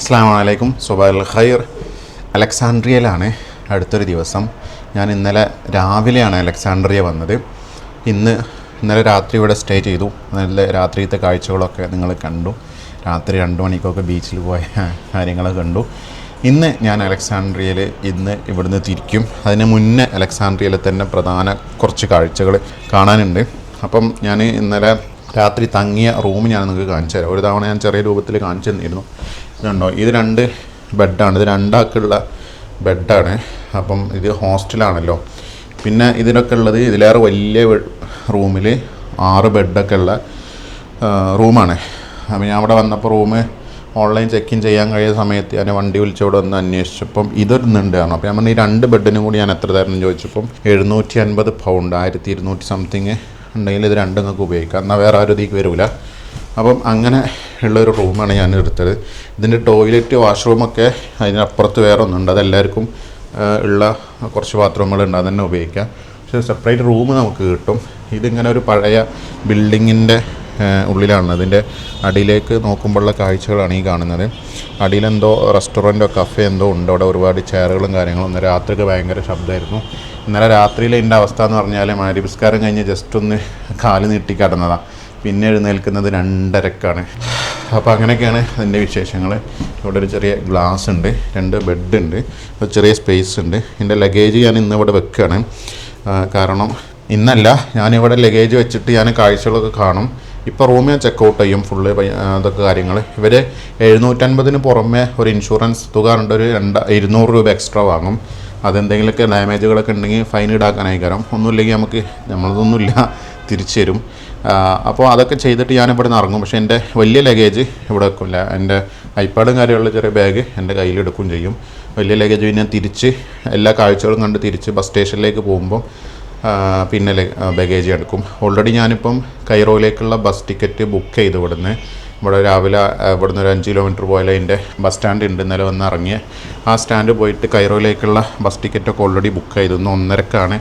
അസ്സലാമു അലൈക്കും. സുബൈൽ ഖൈർ. അലക്സാൻഡ്രിയയിലാണ് അടുത്തൊരു ദിവസം. ഞാൻ ഇന്നലെ രാവിലെയാണ് അലക്സാൻഡ്രിയ വന്നത്. ഇന്നലെ രാത്രി ഇവിടെ സ്റ്റേ ചെയ്തു. നല്ല രാത്രിയത്തെ കാഴ്ചകളൊക്കെ നിങ്ങൾ കണ്ടു. രാത്രി 2 മണിക്കൊക്കെ ബീച്ചിൽ പോയ കാര്യങ്ങളൊക്കെ കണ്ടു. ഇന്ന് ഞാൻ അലക്സാൻഡ്രിയയിൽ ഇവിടുന്ന് തിരിക്കും. അതിന് മുന്നേ അലക്സാൻഡ്രിയയിൽ തന്നെ പ്രധാന കുറച്ച് കാഴ്ചകൾ കാണാനുണ്ട്. അപ്പം ഞാൻ ഇന്നലെ രാത്രി തങ്ങിയ റൂം ഞാൻ നിങ്ങൾക്ക് കാണിച്ചു തരാം. ഒരു തവണ ഞാൻ ചെറിയ രൂപത്തിൽ കാണിച്ചു തന്നിരുന്നു. ഇതുണ്ടോ, ഇത് 2 ബെഡാണ്. ഇത് 2 ആൾക്കുള്ള ബെഡാണ്. അപ്പം ഇത് ഹോസ്റ്റലാണല്ലോ. പിന്നെ ഇതിനൊക്കെ ഉള്ളത് ഇതിലേറെ വലിയ റൂമിൽ 6 ബെഡൊക്കെ ഉള്ള റൂമാണ്. അപ്പം ഞാൻ അവിടെ വന്നപ്പോൾ റൂം ഓൺലൈൻ ചെക്ക് ഇൻ ചെയ്യാൻ കഴിയുന്ന സമയത്ത് ഞാൻ വണ്ടി വിളിച്ചവിടെ വന്ന് അന്വേഷിച്ചപ്പം ഇതൊന്നുണ്ടായിരുന്നു. അപ്പോൾ ഞാൻ പറഞ്ഞ ഈ 2 ബെഡിനും കൂടി ഞാൻ എത്ര തരണം ചോദിച്ചപ്പം 750 പൗണ്ട്, 1200 സംതിങ് ഉണ്ടെങ്കിൽ ഇത് 2 നിങ്ങൾക്ക് ഉപയോഗിക്കാം. എന്നാൽ വേറെ ആരും ഇതിലേക്ക് വരില്ല. അപ്പം അങ്ങനെ ഉള്ളൊരു റൂമാണ് ഞാൻ എടുത്തത്. ഇതിൻ്റെ ടോയ്ലറ്റ് വാഷ്റൂമൊക്കെ അതിനപ്പുറത്ത് വേറെ ഒന്നുണ്ട്. അതെല്ലാവർക്കും ഉള്ള കുറച്ച് ബാത്റൂമുകളുണ്ട്, അത് തന്നെ ഉപയോഗിക്കാം. പക്ഷേ സെപ്പറേറ്റ് റൂം നമുക്ക് കിട്ടും. ഇതിങ്ങനെ ഒരു പഴയ ബിൽഡിങ്ങിൻ്റെ ഉള്ളിലാണ്. അതിൻ്റെ അടിയിലേക്ക് നോക്കുമ്പോഴുള്ള കാഴ്ചകളാണ് ഈ കാണുന്നത്. അടിയിലെന്തോ റെസ്റ്റോറൻറ്റോ കഫേ എന്തോ ഉണ്ട്. അവിടെ ഒരുപാട് ചെയറുകളും കാര്യങ്ങളും. ഇന്ന് രാത്രിയൊക്കെ ഭയങ്കര ശബ്ദമായിരുന്നു. ഇന്നലെ രാത്രിയിലെ എൻ്റെ അവസ്ഥ എന്ന് പറഞ്ഞാൽ മഗ്‌രിബ് കഴിഞ്ഞ് ജസ്റ്റ് ഒന്ന് കാല് നീട്ടി കിടന്നതാണ്. പിന്നെ എഴുന്നേൽക്കുന്നത് 2:30-ക്കാണ്. അപ്പോൾ അങ്ങനെയൊക്കെയാണ് അതിൻ്റെ വിശേഷങ്ങൾ. ഇവിടെ ഒരു ചെറിയ ഗ്ലാസ് ഉണ്ട്, 2 ബെഡ് ഉണ്ട്, ഒരു ചെറിയ സ്പേസ് ഉണ്ട്. എൻ്റെ ലഗേജ് ഞാൻ ഇന്നിവിടെ വെക്കുകയാണ്. കാരണം ഇന്നല്ല, ഞാനിവിടെ ലഗേജ് വെച്ചിട്ട് ഞാൻ കാഴ്ചകളൊക്കെ കാണും. ഇപ്പോൾ റൂം ഞാൻ ചെക്കൗട്ട് ചെയ്യും ഫുള്ള് അതൊക്കെ കാര്യങ്ങൾ. ഇവർ 750 പുറമെ ഒരു ഇൻഷുറൻസ് തുക ഉണ്ട്, ഒരു 200 രൂപ എക്സ്ട്രാ വാങ്ങും. അതെന്തെങ്കിലുമൊക്കെ ഡാമേജുകളൊക്കെ ഉണ്ടെങ്കിൽ ഫൈൻ ഈടാക്കാനായി കാരണം ഒന്നുമില്ലെങ്കിൽ നമ്മളതൊന്നുമില്ല തിരിച്ചു തരും. അപ്പോൾ അതൊക്കെ ചെയ്തിട്ട് ഞാനിവിടെ നിന്ന് ഇറങ്ങും. പക്ഷേ എൻ്റെ വലിയ ലഗേജ് ഇവിടെ വെക്കില്ല. എൻ്റെ ഐപാഡും കാര്യമുള്ള ചെറിയ ബാഗ് എൻ്റെ കയ്യിലെടുക്കുകയും ചെയ്യും. വലിയ ലഗേജ് പിന്നെ തിരിച്ച് എല്ലാ കാഴ്ചകളും കണ്ട് തിരിച്ച് ബസ് സ്റ്റേഷനിലേക്ക് പോകുമ്പം പിന്നെ ബാഗേജ് എടുക്കും. ഓൾറെഡി ഞാനിപ്പം കൈറോയിലേക്കുള്ള ബസ് ടിക്കറ്റ് ബുക്ക് ചെയ്തു. ഇവിടെ രാവിലെ ഇവിടുന്ന് ഒരു 5 കിലോമീറ്റർ പോയാൽ അതിൻ്റെ ബസ് സ്റ്റാൻഡ് ഉണ്ട്. ഇന്നലെ വന്ന് ഇറങ്ങിയ ആ സ്റ്റാൻഡ് പോയിട്ട് കൈറോയിലേക്കുള്ള ബസ് ടിക്കറ്റൊക്കെ ഓൾറെഡി ബുക്ക് ചെയ്തു. 1:30-ക്കാണ്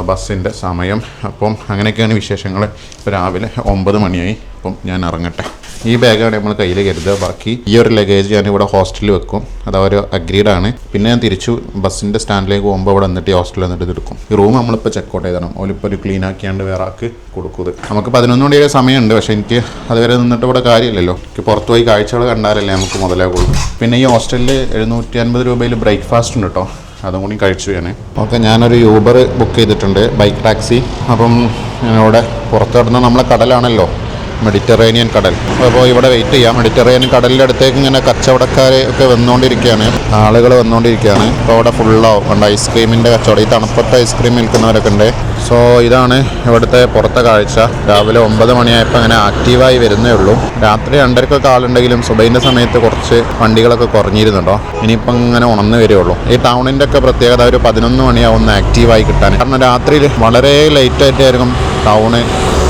ബസ്സിൻ്റെ സമയം. അപ്പം അങ്ങനെയൊക്കെയാണ് വിശേഷങ്ങൾ. ഇപ്പോൾ രാവിലെ 9 മണിയായി. അപ്പം ഞാൻ ഇറങ്ങട്ടെ. ഈ ബാഗാണ് നമ്മൾ കയ്യിൽ കരുതുക. ബാക്കി ഈ ഒരു ലഗേജ് ഞാനിവിടെ ഹോസ്റ്റലിൽ വെക്കും. അതവർ അഗ്രീഡാണ്. പിന്നെ ഞാൻ തിരിച്ചു ബസ്സിൻ്റെ സ്റ്റാൻഡിലേക്ക് പോകുമ്പോൾ ഇവിടെ വന്നിട്ട് ഹോസ്റ്റലിൽ വന്നിട്ട് എടുക്കും. ഈ റൂം നമ്മളിപ്പോൾ ചെക്കൗട്ട് ചെയ്തണം. ഓലിപ്പോൾ ഒരു ക്ലീൻ ആക്കിയാണ്ട് വേറെ ആൾക്ക് കൊടുക്കുന്നത്. നമുക്ക് 11 മണിയുടെ സമയമുണ്ട്. പക്ഷേ എനിക്ക് അതുവരെ നിന്നിട്ട് ഇവിടെ കാര്യമില്ലല്ലോ. എനിക്ക് പുറത്ത് പോയി കാഴ്ചകൾ കണ്ടാലല്ലേ നമുക്ക് മുതലാകുള്ളൂ. പിന്നെ ഈ ഹോസ്റ്റലിൽ 750 രൂപയിൽ ബ്രേക്ക്ഫാസ്റ്റ് ഉണ്ട് കേട്ടോ. അതും കൂടി കഴിച്ചു ഞാൻ. ഓക്കെ, ഞാനൊരു യൂബർ ബുക്ക് ചെയ്തിട്ടുണ്ട്, ബൈക്ക് ടാക്സി. അപ്പം ഞാനിവിടെ പുറത്ത് കിടന്ന നമ്മളെ കടലാണല്ലോ, മെഡിറ്ററേനിയൻ കടൽ. അപ്പോൾ ഇവിടെ വെയിറ്റ് ചെയ്യാം. മെഡിറ്ററേനിയൻ കടലിൻ്റെ അടുത്തേക്ക് ഇങ്ങനെ കച്ചവടക്കാർ ഒക്കെ വന്നുകൊണ്ടിരിക്കുകയാണ്, ആളുകൾ വന്നുകൊണ്ടിരിക്കുകയാണ്. അപ്പോൾ അവിടെ ഫുള്ളാവും. കണ്ട ഐസ്ക്രീമിൻ്റെ കച്ചവടം. ഈ തണുപ്പത്തെ ഐസ്ക്രീം വിൽക്കുന്നവരൊക്കെ ഉണ്ട്. സോ ഇതാണ് ഇവിടുത്തെ പുറത്തെ കാഴ്ച. രാവിലെ 9 മണിയായപ്പോൾ അങ്ങനെ ആക്റ്റീവായി വരുന്നേ ഉള്ളൂ. രാത്രി 2:30-ക്കൊക്കെ ആളുണ്ടെങ്കിലും സുബൈൻ്റെ സമയത്ത് കുറച്ച് വണ്ടികളൊക്കെ കുറഞ്ഞിരുന്നുണ്ടോ. ഇനിയിപ്പം ഇങ്ങനെ ഉണർന്നു വരികയുള്ളൂ. ഈ ടൗണിൻ്റെ ഒക്കെ പ്രത്യേകത ഒരു 11 മണിയാവും ആക്റ്റീവായി കിട്ടാൻ. കാരണം രാത്രിയിൽ വളരെ ലേറ്റായിട്ടായിരിക്കും ടൗണ്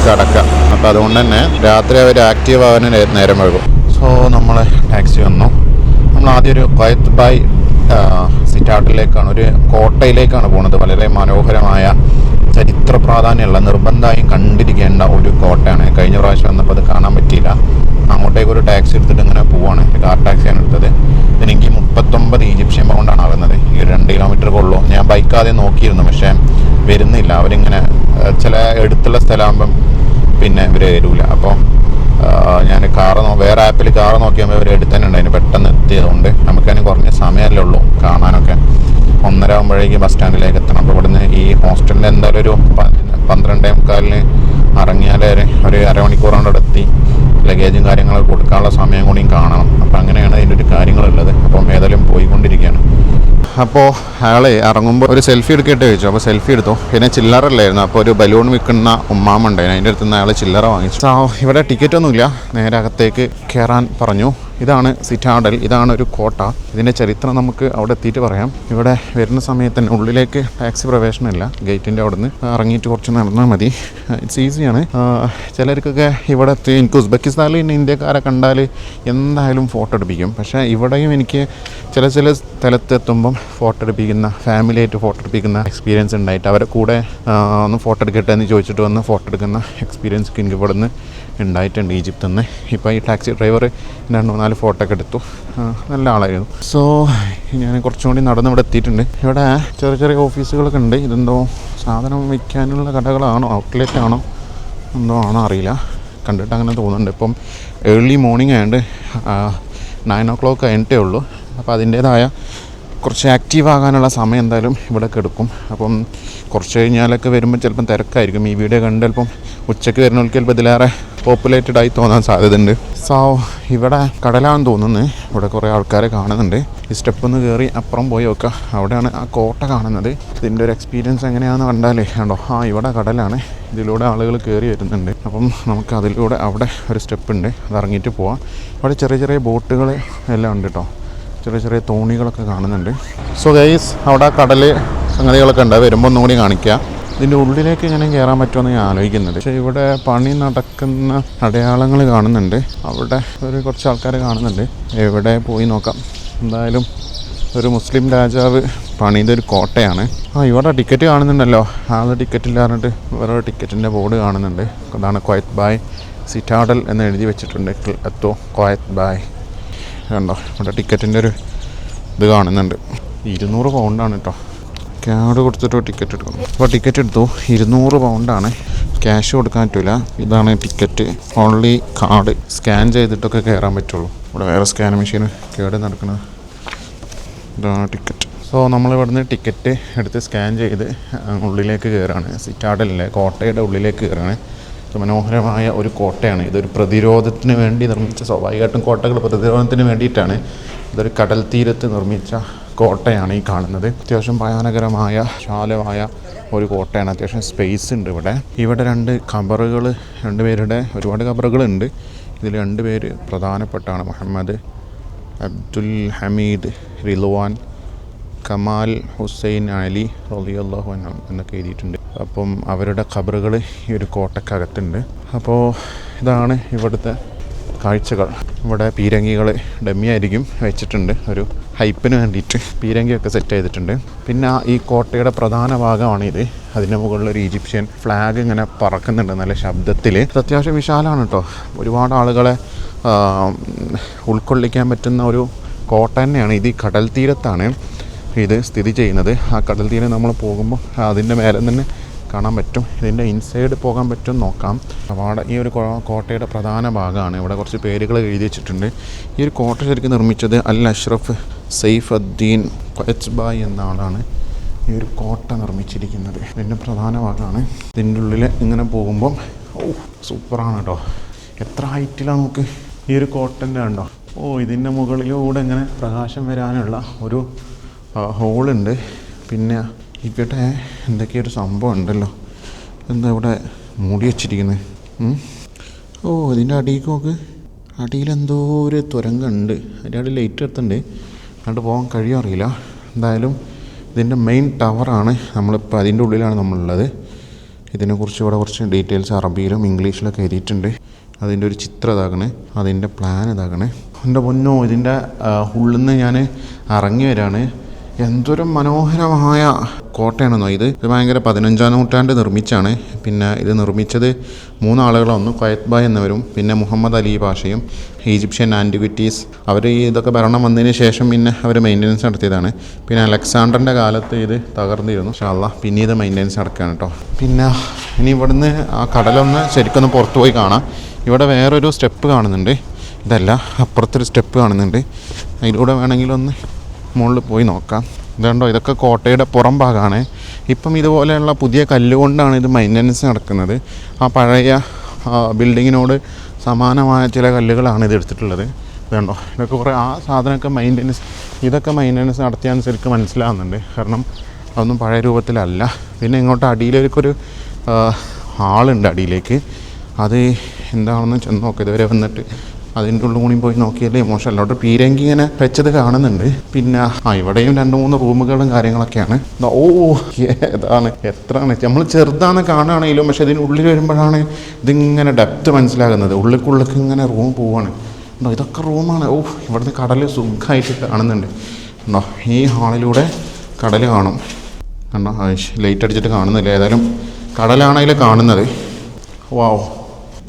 കിടക്കുക. അപ്പോൾ അതുകൊണ്ട് തന്നെ രാത്രി അവർ ആക്റ്റീവ് ആവാൻ നേരം വൈകും. സോ നമ്മൾ ടാക്സി വന്നു. നമ്മൾ ആദ്യം ഒരു ഖയത്ത് ബായ് സിറ്റാഡിലേക്കാണ്, ഒരു കോട്ടയിലേക്കാണ് പോകുന്നത്. വളരെ മനോഹരമായ ചരിത്ര പ്രാധാന്യമുള്ള നിർബന്ധമായും കണ്ടിരിക്കേണ്ട ഒരു കോട്ടയാണ്. കഴിഞ്ഞ പ്രാവശ്യം വന്നപ്പോൾ അത് കാണാൻ പറ്റിയില്ല. അങ്ങോട്ടേക്ക് ഒരു ടാക്സി എടുത്തിട്ട് ഇങ്ങനെ പോവാണ്. കാർ ടാക്സിയാണ് എടുത്തത്. ഇതിനെനിക്ക് 39 ഈജിപ്ഷ്യൻ പൗണ്ടാണ് ആകുന്നത്. ഈ 2 കിലോമീറ്റർ ഉള്ളൂ. ഞാൻ ബൈക്ക് ആദ്യം നോക്കിയിരുന്നു, പക്ഷേ വരുന്നില്ല. അവരിങ്ങനെ ചില എടുത്തുള്ള സ്ഥലമാകുമ്പം പിന്നെ ഇവർ വരില്ല. അപ്പോൾ ഞാൻ വേറെ ആപ്പിൽ കാറ് നോക്കിയപ്പോൾ ഇവർ എടുത്തന്നുണ്ടായിരുന്നു. പെട്ടെന്ന് എത്തിയതുകൊണ്ട് നമുക്കതിന് കുറഞ്ഞ സമയമല്ലേ ഉള്ളൂ കാണാനൊക്കെ. 1:30 ആകുമ്പോഴേക്ക് ബസ് സ്റ്റാൻഡിലേക്ക് എത്തണം. അപ്പോൾ ഇവിടുന്ന് ഈ ഹോസ്റ്റലിൽ എന്തായാലും ഒരു 12:45 ഇറങ്ങിയാൽ ഒരു അരമണിക്കൂർ കൊണ്ട് എത്തി ലഗേജും കാര്യങ്ങളൊക്കെ കൊടുക്കാനുള്ള സമയം കൂടിയും കാണണം. അപ്പോൾ അങ്ങനെയാണ് അതിൻ്റെ ഒരു കാര്യങ്ങളുള്ളത്. അപ്പം ഏതായാലും പോയിക്കൊണ്ടിരിക്കുകയാണ്. അപ്പോൾ അയാൾ ഇറങ്ങുമ്പോൾ ഒരു സെൽഫി എടുക്കട്ടെ ചോദിച്ചു. അപ്പോൾ സെൽഫി എടുത്തു. പിന്നെ ചില്ലറല്ലായിരുന്നു. അപ്പോൾ ഒരു ബലൂൺ വിൽക്കുന്ന ഉമ്മാമ ഉണ്ടായിരുന്നു. അതിൻ്റെ അടുത്ത് നിന്ന് അയാൾ ചില്ലറ വാങ്ങിച്ചു. ഇവിടെ ടിക്കറ്റൊന്നുമില്ല, നേരെ അകത്തേക്ക് കയറാൻ പറഞ്ഞു. ഇതാണ് സിറ്റാഡൽ, ഇതാണ് ഒരു കോട്ട. ഇതിൻ്റെ ചരിത്രം നമുക്ക് അവിടെ എത്തിയിട്ട് പറയാം. ഇവിടെ വരുന്ന സമയത്ത് തന്നെ ഉള്ളിലേക്ക് ടാക്സി പ്രവേശനമില്ല. ഗേറ്റിൻ്റെ അവിടെ നിന്ന് ഇറങ്ങിയിട്ട് കുറച്ച് നടന്നാൽ മതി. ഇറ്റ്സ് ഈസിയാണ്. ചിലർക്കൊക്കെ ഇവിടെ എനിക്ക് ഉസ്ബെക്കിസ്ഥാനിൽ ഇന്ന് ഇന്ത്യക്കാരെ കണ്ടാൽ എന്തായാലും ഫോട്ടോ എടുപ്പിക്കും. പക്ഷേ ഇവിടെയും എനിക്ക് ചില സ്ഥലത്തെത്തുമ്പം ഫോട്ടോ എടുപ്പിക്കുന്ന, ഫാമിലിയായിട്ട് ഫോട്ടോ എടുപ്പിക്കുന്ന എക്സ്പീരിയൻസ് ഉണ്ടായിട്ട് അവരെ കൂടെ ഒന്ന് ഫോട്ടോ എടുക്കട്ടെ എന്ന് ചോദിച്ചിട്ട് വന്ന് ഫോട്ടോ എടുക്കുന്ന എക്സ്പീരിയൻസ് എനിക്ക് ഇവിടെ നിന്ന് ഉണ്ടായിട്ടുണ്ട് ഈജിപ്തിൽ നിന്ന്. ഇപ്പോൾ ഈ ടാക്സി ഡ്രൈവർ 2-4 4 ഫോട്ടോ ഒക്കെ എടുത്തു. നല്ല ആളായിരുന്നു. സോ ഞാൻ കുറച്ചും കൂടി നടന്ന് ഇവിടെ എത്തിയിട്ടുണ്ട്. ഇവിടെ ചെറിയ ചെറിയ ഓഫീസുകളൊക്കെ ഉണ്ട്. ഇതെന്തോ സാധനം വയ്ക്കാനുള്ള കടകളാണോ ഔട്ട്ലെറ്റ് ആണോ എന്തോ ആണോ അറിയില്ല, കണ്ടിട്ട് അങ്ങനെ തോന്നുന്നുണ്ട്. ഇപ്പം ഏർലി മോർണിംഗ് ആയതുകൊണ്ട് 9 o'clock കഴിഞ്ഞിട്ടേ ഉള്ളൂ. അപ്പോൾ അതിൻ്റേതായ കുറച്ച് ആക്റ്റീവ് ആകാനുള്ള സമയം എന്തായാലും ഇവിടെ എടുക്കും. അപ്പം കുറച്ച് കഴിഞ്ഞാലൊക്കെ വരുമ്പോൾ ചിലപ്പം തിരക്കായിരിക്കും. ഈ വീഡിയോ കണ്ട് ചിലപ്പം ഉച്ചയ്ക്ക് വരുന്നവർക്ക് ചിലപ്പോൾ ഇതിലേറെ പോപ്പുലേറ്റഡ് ആയി തോന്നാൻ സാധ്യതയുണ്ട്. സോ ഇവിടെ കടലാണെന്ന് തോന്നുന്നു. ഇവിടെ കുറേ ആൾക്കാരെ കാണുന്നുണ്ട്. ഈ സ്റ്റെപ്പ് ഒന്ന് കയറി അപ്പുറം പോയി നോക്കുക, അവിടെയാണ് ആ കോട്ട കാണുന്നത്. ഇതിൻ്റെ ഒരു എക്സ്പീരിയൻസ് എങ്ങനെയാണെന്ന് കണ്ടാലേ കണ്ടോ, ഇവിടെ കടലാണ്. ഇതിലൂടെ ആളുകൾ കയറി വരുന്നുണ്ട്. അപ്പം നമുക്ക് അതിലൂടെ അവിടെ ഒരു സ്റ്റെപ്പ് ഉണ്ട്, അത് ഇറങ്ങിയിട്ട് പോവാം. അവിടെ ചെറിയ ചെറിയ ബോട്ടുകൾ എല്ലാം ഉണ്ട് കേട്ടോ, ചെറിയ ചെറിയ തോണികളൊക്കെ കാണുന്നുണ്ട്. സോ ഗൈസ്, അവിടെ കടൽ സംഗതികളൊക്കെ ഉണ്ട്, വരുമ്പോൾ ഒന്നും കൂടി കാണിക്കുക. ഇതിൻ്റെ ഉള്ളിലേക്ക് ഇങ്ങനെ കയറാൻ പറ്റുമെന്ന് ഞാൻ ആലോചിക്കുന്നുണ്ട്. പക്ഷേ ഇവിടെ പണി നടക്കുന്ന അടയാളങ്ങൾ കാണുന്നുണ്ട്. അവിടെ കുറച്ച് ആൾക്കാർ കാണുന്നുണ്ട്. എവിടെ പോയി നോക്കാം. എന്തായാലും ഒരു മുസ്ലിം രാജാവ് പണിതൊരു കോട്ടയാണ്. ഇവിടെ ടിക്കറ്റ് കാണുന്നുണ്ടല്ലോ. ആൾ ടിക്കറ്റ് ഇല്ലാറിട്ട് വേറെ ടിക്കറ്റിൻ്റെ ബോർഡ് കാണുന്നുണ്ട്. അതാണ് ക്വയത്ത് ബായ് സിറ്റാഡൽ എന്ന് എഴുതി വെച്ചിട്ടുണ്ട്. എത്തോ ക്വയത്ത് ബായ് കണ്ടോ. ഇവിടെ ടിക്കറ്റിൻ്റെ ഒരു ഇത് കാണുന്നുണ്ട്. 200 പൗണ്ടാണ് കേട്ടോ. കാർഡ് കൊടുത്തിട്ട് ടിക്കറ്റ് എടുക്കണം. അപ്പോൾ ടിക്കറ്റ് എടുത്തു. 200 പൗണ്ടാണ്. ക്യാഷ് കൊടുക്കാൻ പറ്റില്ല. ഇതാണ് ടിക്കറ്റ്. ഓൺലി കാർഡ് സ്കാൻ ചെയ്തിട്ടൊക്കെ കയറാൻ പറ്റുള്ളൂ. ഇവിടെ വേറെ സ്കാൻ മെഷീൻ കേട് നടക്കുന്നത്. ഇതാണ് ടിക്കറ്റ്. സോ നമ്മളിവിടുന്ന് ടിക്കറ്റ് എടുത്ത് സ്കാൻ ചെയ്ത് ഉള്ളിലേക്ക് കയറാണ്. സിറ്റാഡലിലെ കോട്ടയുടെ ഉള്ളിലേക്ക് കയറാണ്. മനോഹരമായ ഒരു കോട്ടയാണ്. ഇതൊരു പ്രതിരോധത്തിന് വേണ്ടി നിർമ്മിച്ച, സ്വാഭാവികമായിട്ടും കോട്ടകൾ പ്രതിരോധത്തിന് വേണ്ടിയിട്ടാണ്. ഇതൊരു കടൽ തീരത്ത് നിർമ്മിച്ച കോട്ടയാണ് ഈ കാണുന്നത്. അത്യാവശ്യം ഭയാനകരമായ വിശാലമായ ഒരു കോട്ടയാണ്. അത്യാവശ്യം സ്പേസ് ഉണ്ട് ഇവിടെ. ഇവിടെ 2 ഖബറുകൾ, 2 പേരുടെ ഒരുപാട് ഖബറുകളുണ്ട്. ഇതിൽ 2 പേര് പ്രധാനപ്പെട്ടാണ്. മുഹമ്മദ് അബ്ദുൽ ഹമീദ് റിൽവാൻ കമാൽ ഹുസൈൻ അലി റളിയല്ലാഹു അൻഹു എന്നൊക്കെ എഴുതിയിട്ടുണ്ട്. അപ്പം അവരുടെ ഖബറുകൾ ഈ ഒരു കോട്ടക്കകത്തുണ്ട്. അപ്പോൾ ഇതാണ് ഇവിടുത്തെ കാഴ്ചകൾ. ഇവിടെ പീരങ്കികൾ ഡമ്മിയായിരിക്കും വെച്ചിട്ടുണ്ട്, ഒരു ഹൈപ്പിന് വേണ്ടിയിട്ട് പീരങ്കിയൊക്കെ സെറ്റ് ചെയ്തിട്ടുണ്ട്. പിന്നെ ഈ കോട്ടയുടെ പ്രധാന ഭാഗമാണിത്. അതിൻ്റെ മുകളിൽ ഒരു ഈജിപ്ഷ്യൻ ഫ്ലാഗ് ഇങ്ങനെ പറക്കുന്നുണ്ട് നല്ല ശബ്ദത്തിൽ. അത്യാവശ്യം വിശാലമാണ് കേട്ടോ. ഒരുപാട് ആളുകളെ ഉൾക്കൊള്ളിക്കാൻ പറ്റുന്ന ഒരു കോട്ട തന്നെയാണ്. ഇത് ഈ കടൽ തീരത്താണ് ഇത് സ്ഥിതി ചെയ്യുന്നത്. ആ കടൽ തീരം നമ്മൾ പോകുമ്പോൾ അതിൻ്റെ മേലെ തന്നെ കാണാൻ പറ്റും. ഇതിൻ്റെ ഇൻസൈഡ് പോകാൻ പറ്റും നോക്കാം. അവിടെ ഈ ഒരു കോട്ടയുടെ പ്രധാന ഭാഗമാണ്. ഇവിടെ കുറച്ച് പേരുകൾ എഴുതി വെച്ചിട്ടുണ്ട്. ഈ ഒരു കോട്ട ശരിക്കും നിർമ്മിച്ചത് അൽ അഷ്റഫ് സൈഫ് അദ്ദീൻ ക്വയത്ത് ബായ് എന്ന ആളാണ് ഈ ഒരു കോട്ട നിർമ്മിച്ചിരിക്കുന്നത്. ഇതിൻ്റെ പ്രധാന ഭാഗമാണ്. ഇതിൻ്റെ ഉള്ളിൽ ഇങ്ങനെ പോകുമ്പം സൂപ്പറാണ് കേട്ടോ. എത്ര ഹൈറ്റിലാണ് നമുക്ക് ഈ ഒരു കോട്ടൻ്റെ കണ്ടോ. ഇതിൻ്റെ മുകളിലൂടെ ഇങ്ങനെ പ്രകാശം വരാനുള്ള ഒരു ഹോളുണ്ട്. പിന്നെ ഇവിടെ എന്തൊക്കെയൊരു സംഭവം ഉണ്ടല്ലോ. എന്താ ഇവിടെ മൂടി വച്ചിരിക്കുന്നത്? ഇതിൻ്റെ അടിയിൽ നോക്ക്. അടിയിലെന്തോ ഒരു തുരങ്കമുണ്ട്. അതിൻ്റെ അടിയിൽ ലൈറ്റ് എടുത്തുണ്ട്. അങ്ങോട്ട് പോകാൻ കഴിയും അറിയില്ല. എന്തായാലും ഇതിൻ്റെ മെയിൻ ടവറാണ്. നമ്മളിപ്പോൾ അതിൻ്റെ ഉള്ളിലാണ് നമ്മളുള്ളത്. ഇതിനെക്കുറിച്ച് ഇവിടെ കുറച്ച് ഡീറ്റെയിൽസ് അറബിയിലും ഇംഗ്ലീഷിലൊക്കെ എഴുതിയിട്ടുണ്ട്. അതിൻ്റെ ഒരു ചിത്രം ഇതാകണേ, അതിൻ്റെ പ്ലാൻ ഇതാകണേ. എൻ്റെ പൊന്നോ, ഇതിൻ്റെ ഉള്ളിൽ നിന്ന് ഞാൻ ഇറങ്ങി വരാണ്. എന്തൊരു മനോഹരമായ കോട്ടയാണെന്നോ ഇത്. ഭയങ്കര 15-ാം നൂറ്റാണ്ട് നിർമ്മിച്ചാണ്. പിന്നെ ഇത് നിർമ്മിച്ചത് 3 ആളുകളാണ്. ഒന്ന് ക്വയത്ത് ബായ് എന്നവരും പിന്നെ മുഹമ്മദ് അലി പാഷയും ഈജിപ്ഷ്യൻ ആൻറ്റിക്വിറ്റീസ്. അവർ ഇതൊക്കെ ഭരണം വന്നതിന് ശേഷം പിന്നെ അവർ മെയിൻ്റനൻസ് നടത്തിയതാണ്. പിന്നെ അലക്സാണ്ടറിൻ്റെ കാലത്ത് ഇത് തകർന്നിരുന്നു. ഇൻഷാ അല്ലാഹ് പിന്നെ ഇത് മെയിൻ്റനൻസ് നടക്കുകയാണ് കേട്ടോ. പിന്നെ ഇനി ഇവിടുന്ന് ആ കടലൊന്ന് ശരിക്കൊന്ന് പുറത്ത് പോയി കാണാം. ഇവിടെ വേറൊരു സ്റ്റെപ്പ് കാണുന്നുണ്ട്. ഇതല്ല, അപ്പുറത്തൊരു സ്റ്റെപ്പ് കാണുന്നുണ്ട്. അതിലൂടെ വേണമെങ്കിലൊന്ന് മുകളിൽ പോയി നോക്കാം. ഇതുണ്ടോ, ഇതൊക്കെ കോട്ടയുടെ പുറം ഭാഗമാണ്. ഇപ്പം ഇതുപോലെയുള്ള പുതിയ കല്ലുകൊണ്ടാണ് ഇത് മെയിൻ്റനൻസ് നടക്കുന്നത്. ആ പഴയ ബിൽഡിങ്ങിനോട് സമാനമായ ചില കല്ലുകളാണ് ഇത് എടുത്തിട്ടുള്ളത്. ഇതുണ്ടോ, ഇതൊക്കെ കുറേ ആ സാധനമൊക്കെ ഇതൊക്കെ മെയിൻ്റനൻസ് നടത്തിയാൽ ശരിക്കും മനസ്സിലാവുന്നുണ്ട്. കാരണം അതൊന്നും പഴയ രൂപത്തിലല്ല. പിന്നെ ഇങ്ങോട്ട് അടിയിലേക്കൊരു ഹാളുണ്ട് അടിയിലേക്ക്. അത് എന്താണെന്ന് ചെന്ന് നോക്കാം. ഇതുവരെ വന്നിട്ട് അതിൻ്റെ ഉള്ളിൽ കൂടി പോയി നോക്കിയാലേ മോശമല്ല. അവിടെ പീരങ്കി ഇങ്ങനെ വെച്ചത് കാണുന്നുണ്ട്. പിന്നെ ഇവിടെയും 2-3 റൂമുകളും കാര്യങ്ങളൊക്കെയാണ്. ഏതാണ് എത്രയാണ് നമ്മൾ ചെറുതാണെന്ന് കാണുകയാണെങ്കിലും പക്ഷെ ഇതിൻ്റെ ഉള്ളിൽ വരുമ്പോഴാണ് ഇതിങ്ങനെ ഡെപ്ത് മനസ്സിലാകുന്നത്. ഉള്ളിലേക്ക് ഇങ്ങനെ റൂം പോവാണ്. ഇതൊക്കെ റൂമാണ്. ഇവിടുത്തെ കടൽ സുഖമായിട്ട് കാണുന്നുണ്ട്. ഈ ഹാളിലൂടെ കടൽ കാണും. കണ്ടോ, ലൈറ്റ് അടിച്ചിട്ട് കാണുന്നില്ല. ഏതായാലും കടലാണതിൽ കാണുന്നത്.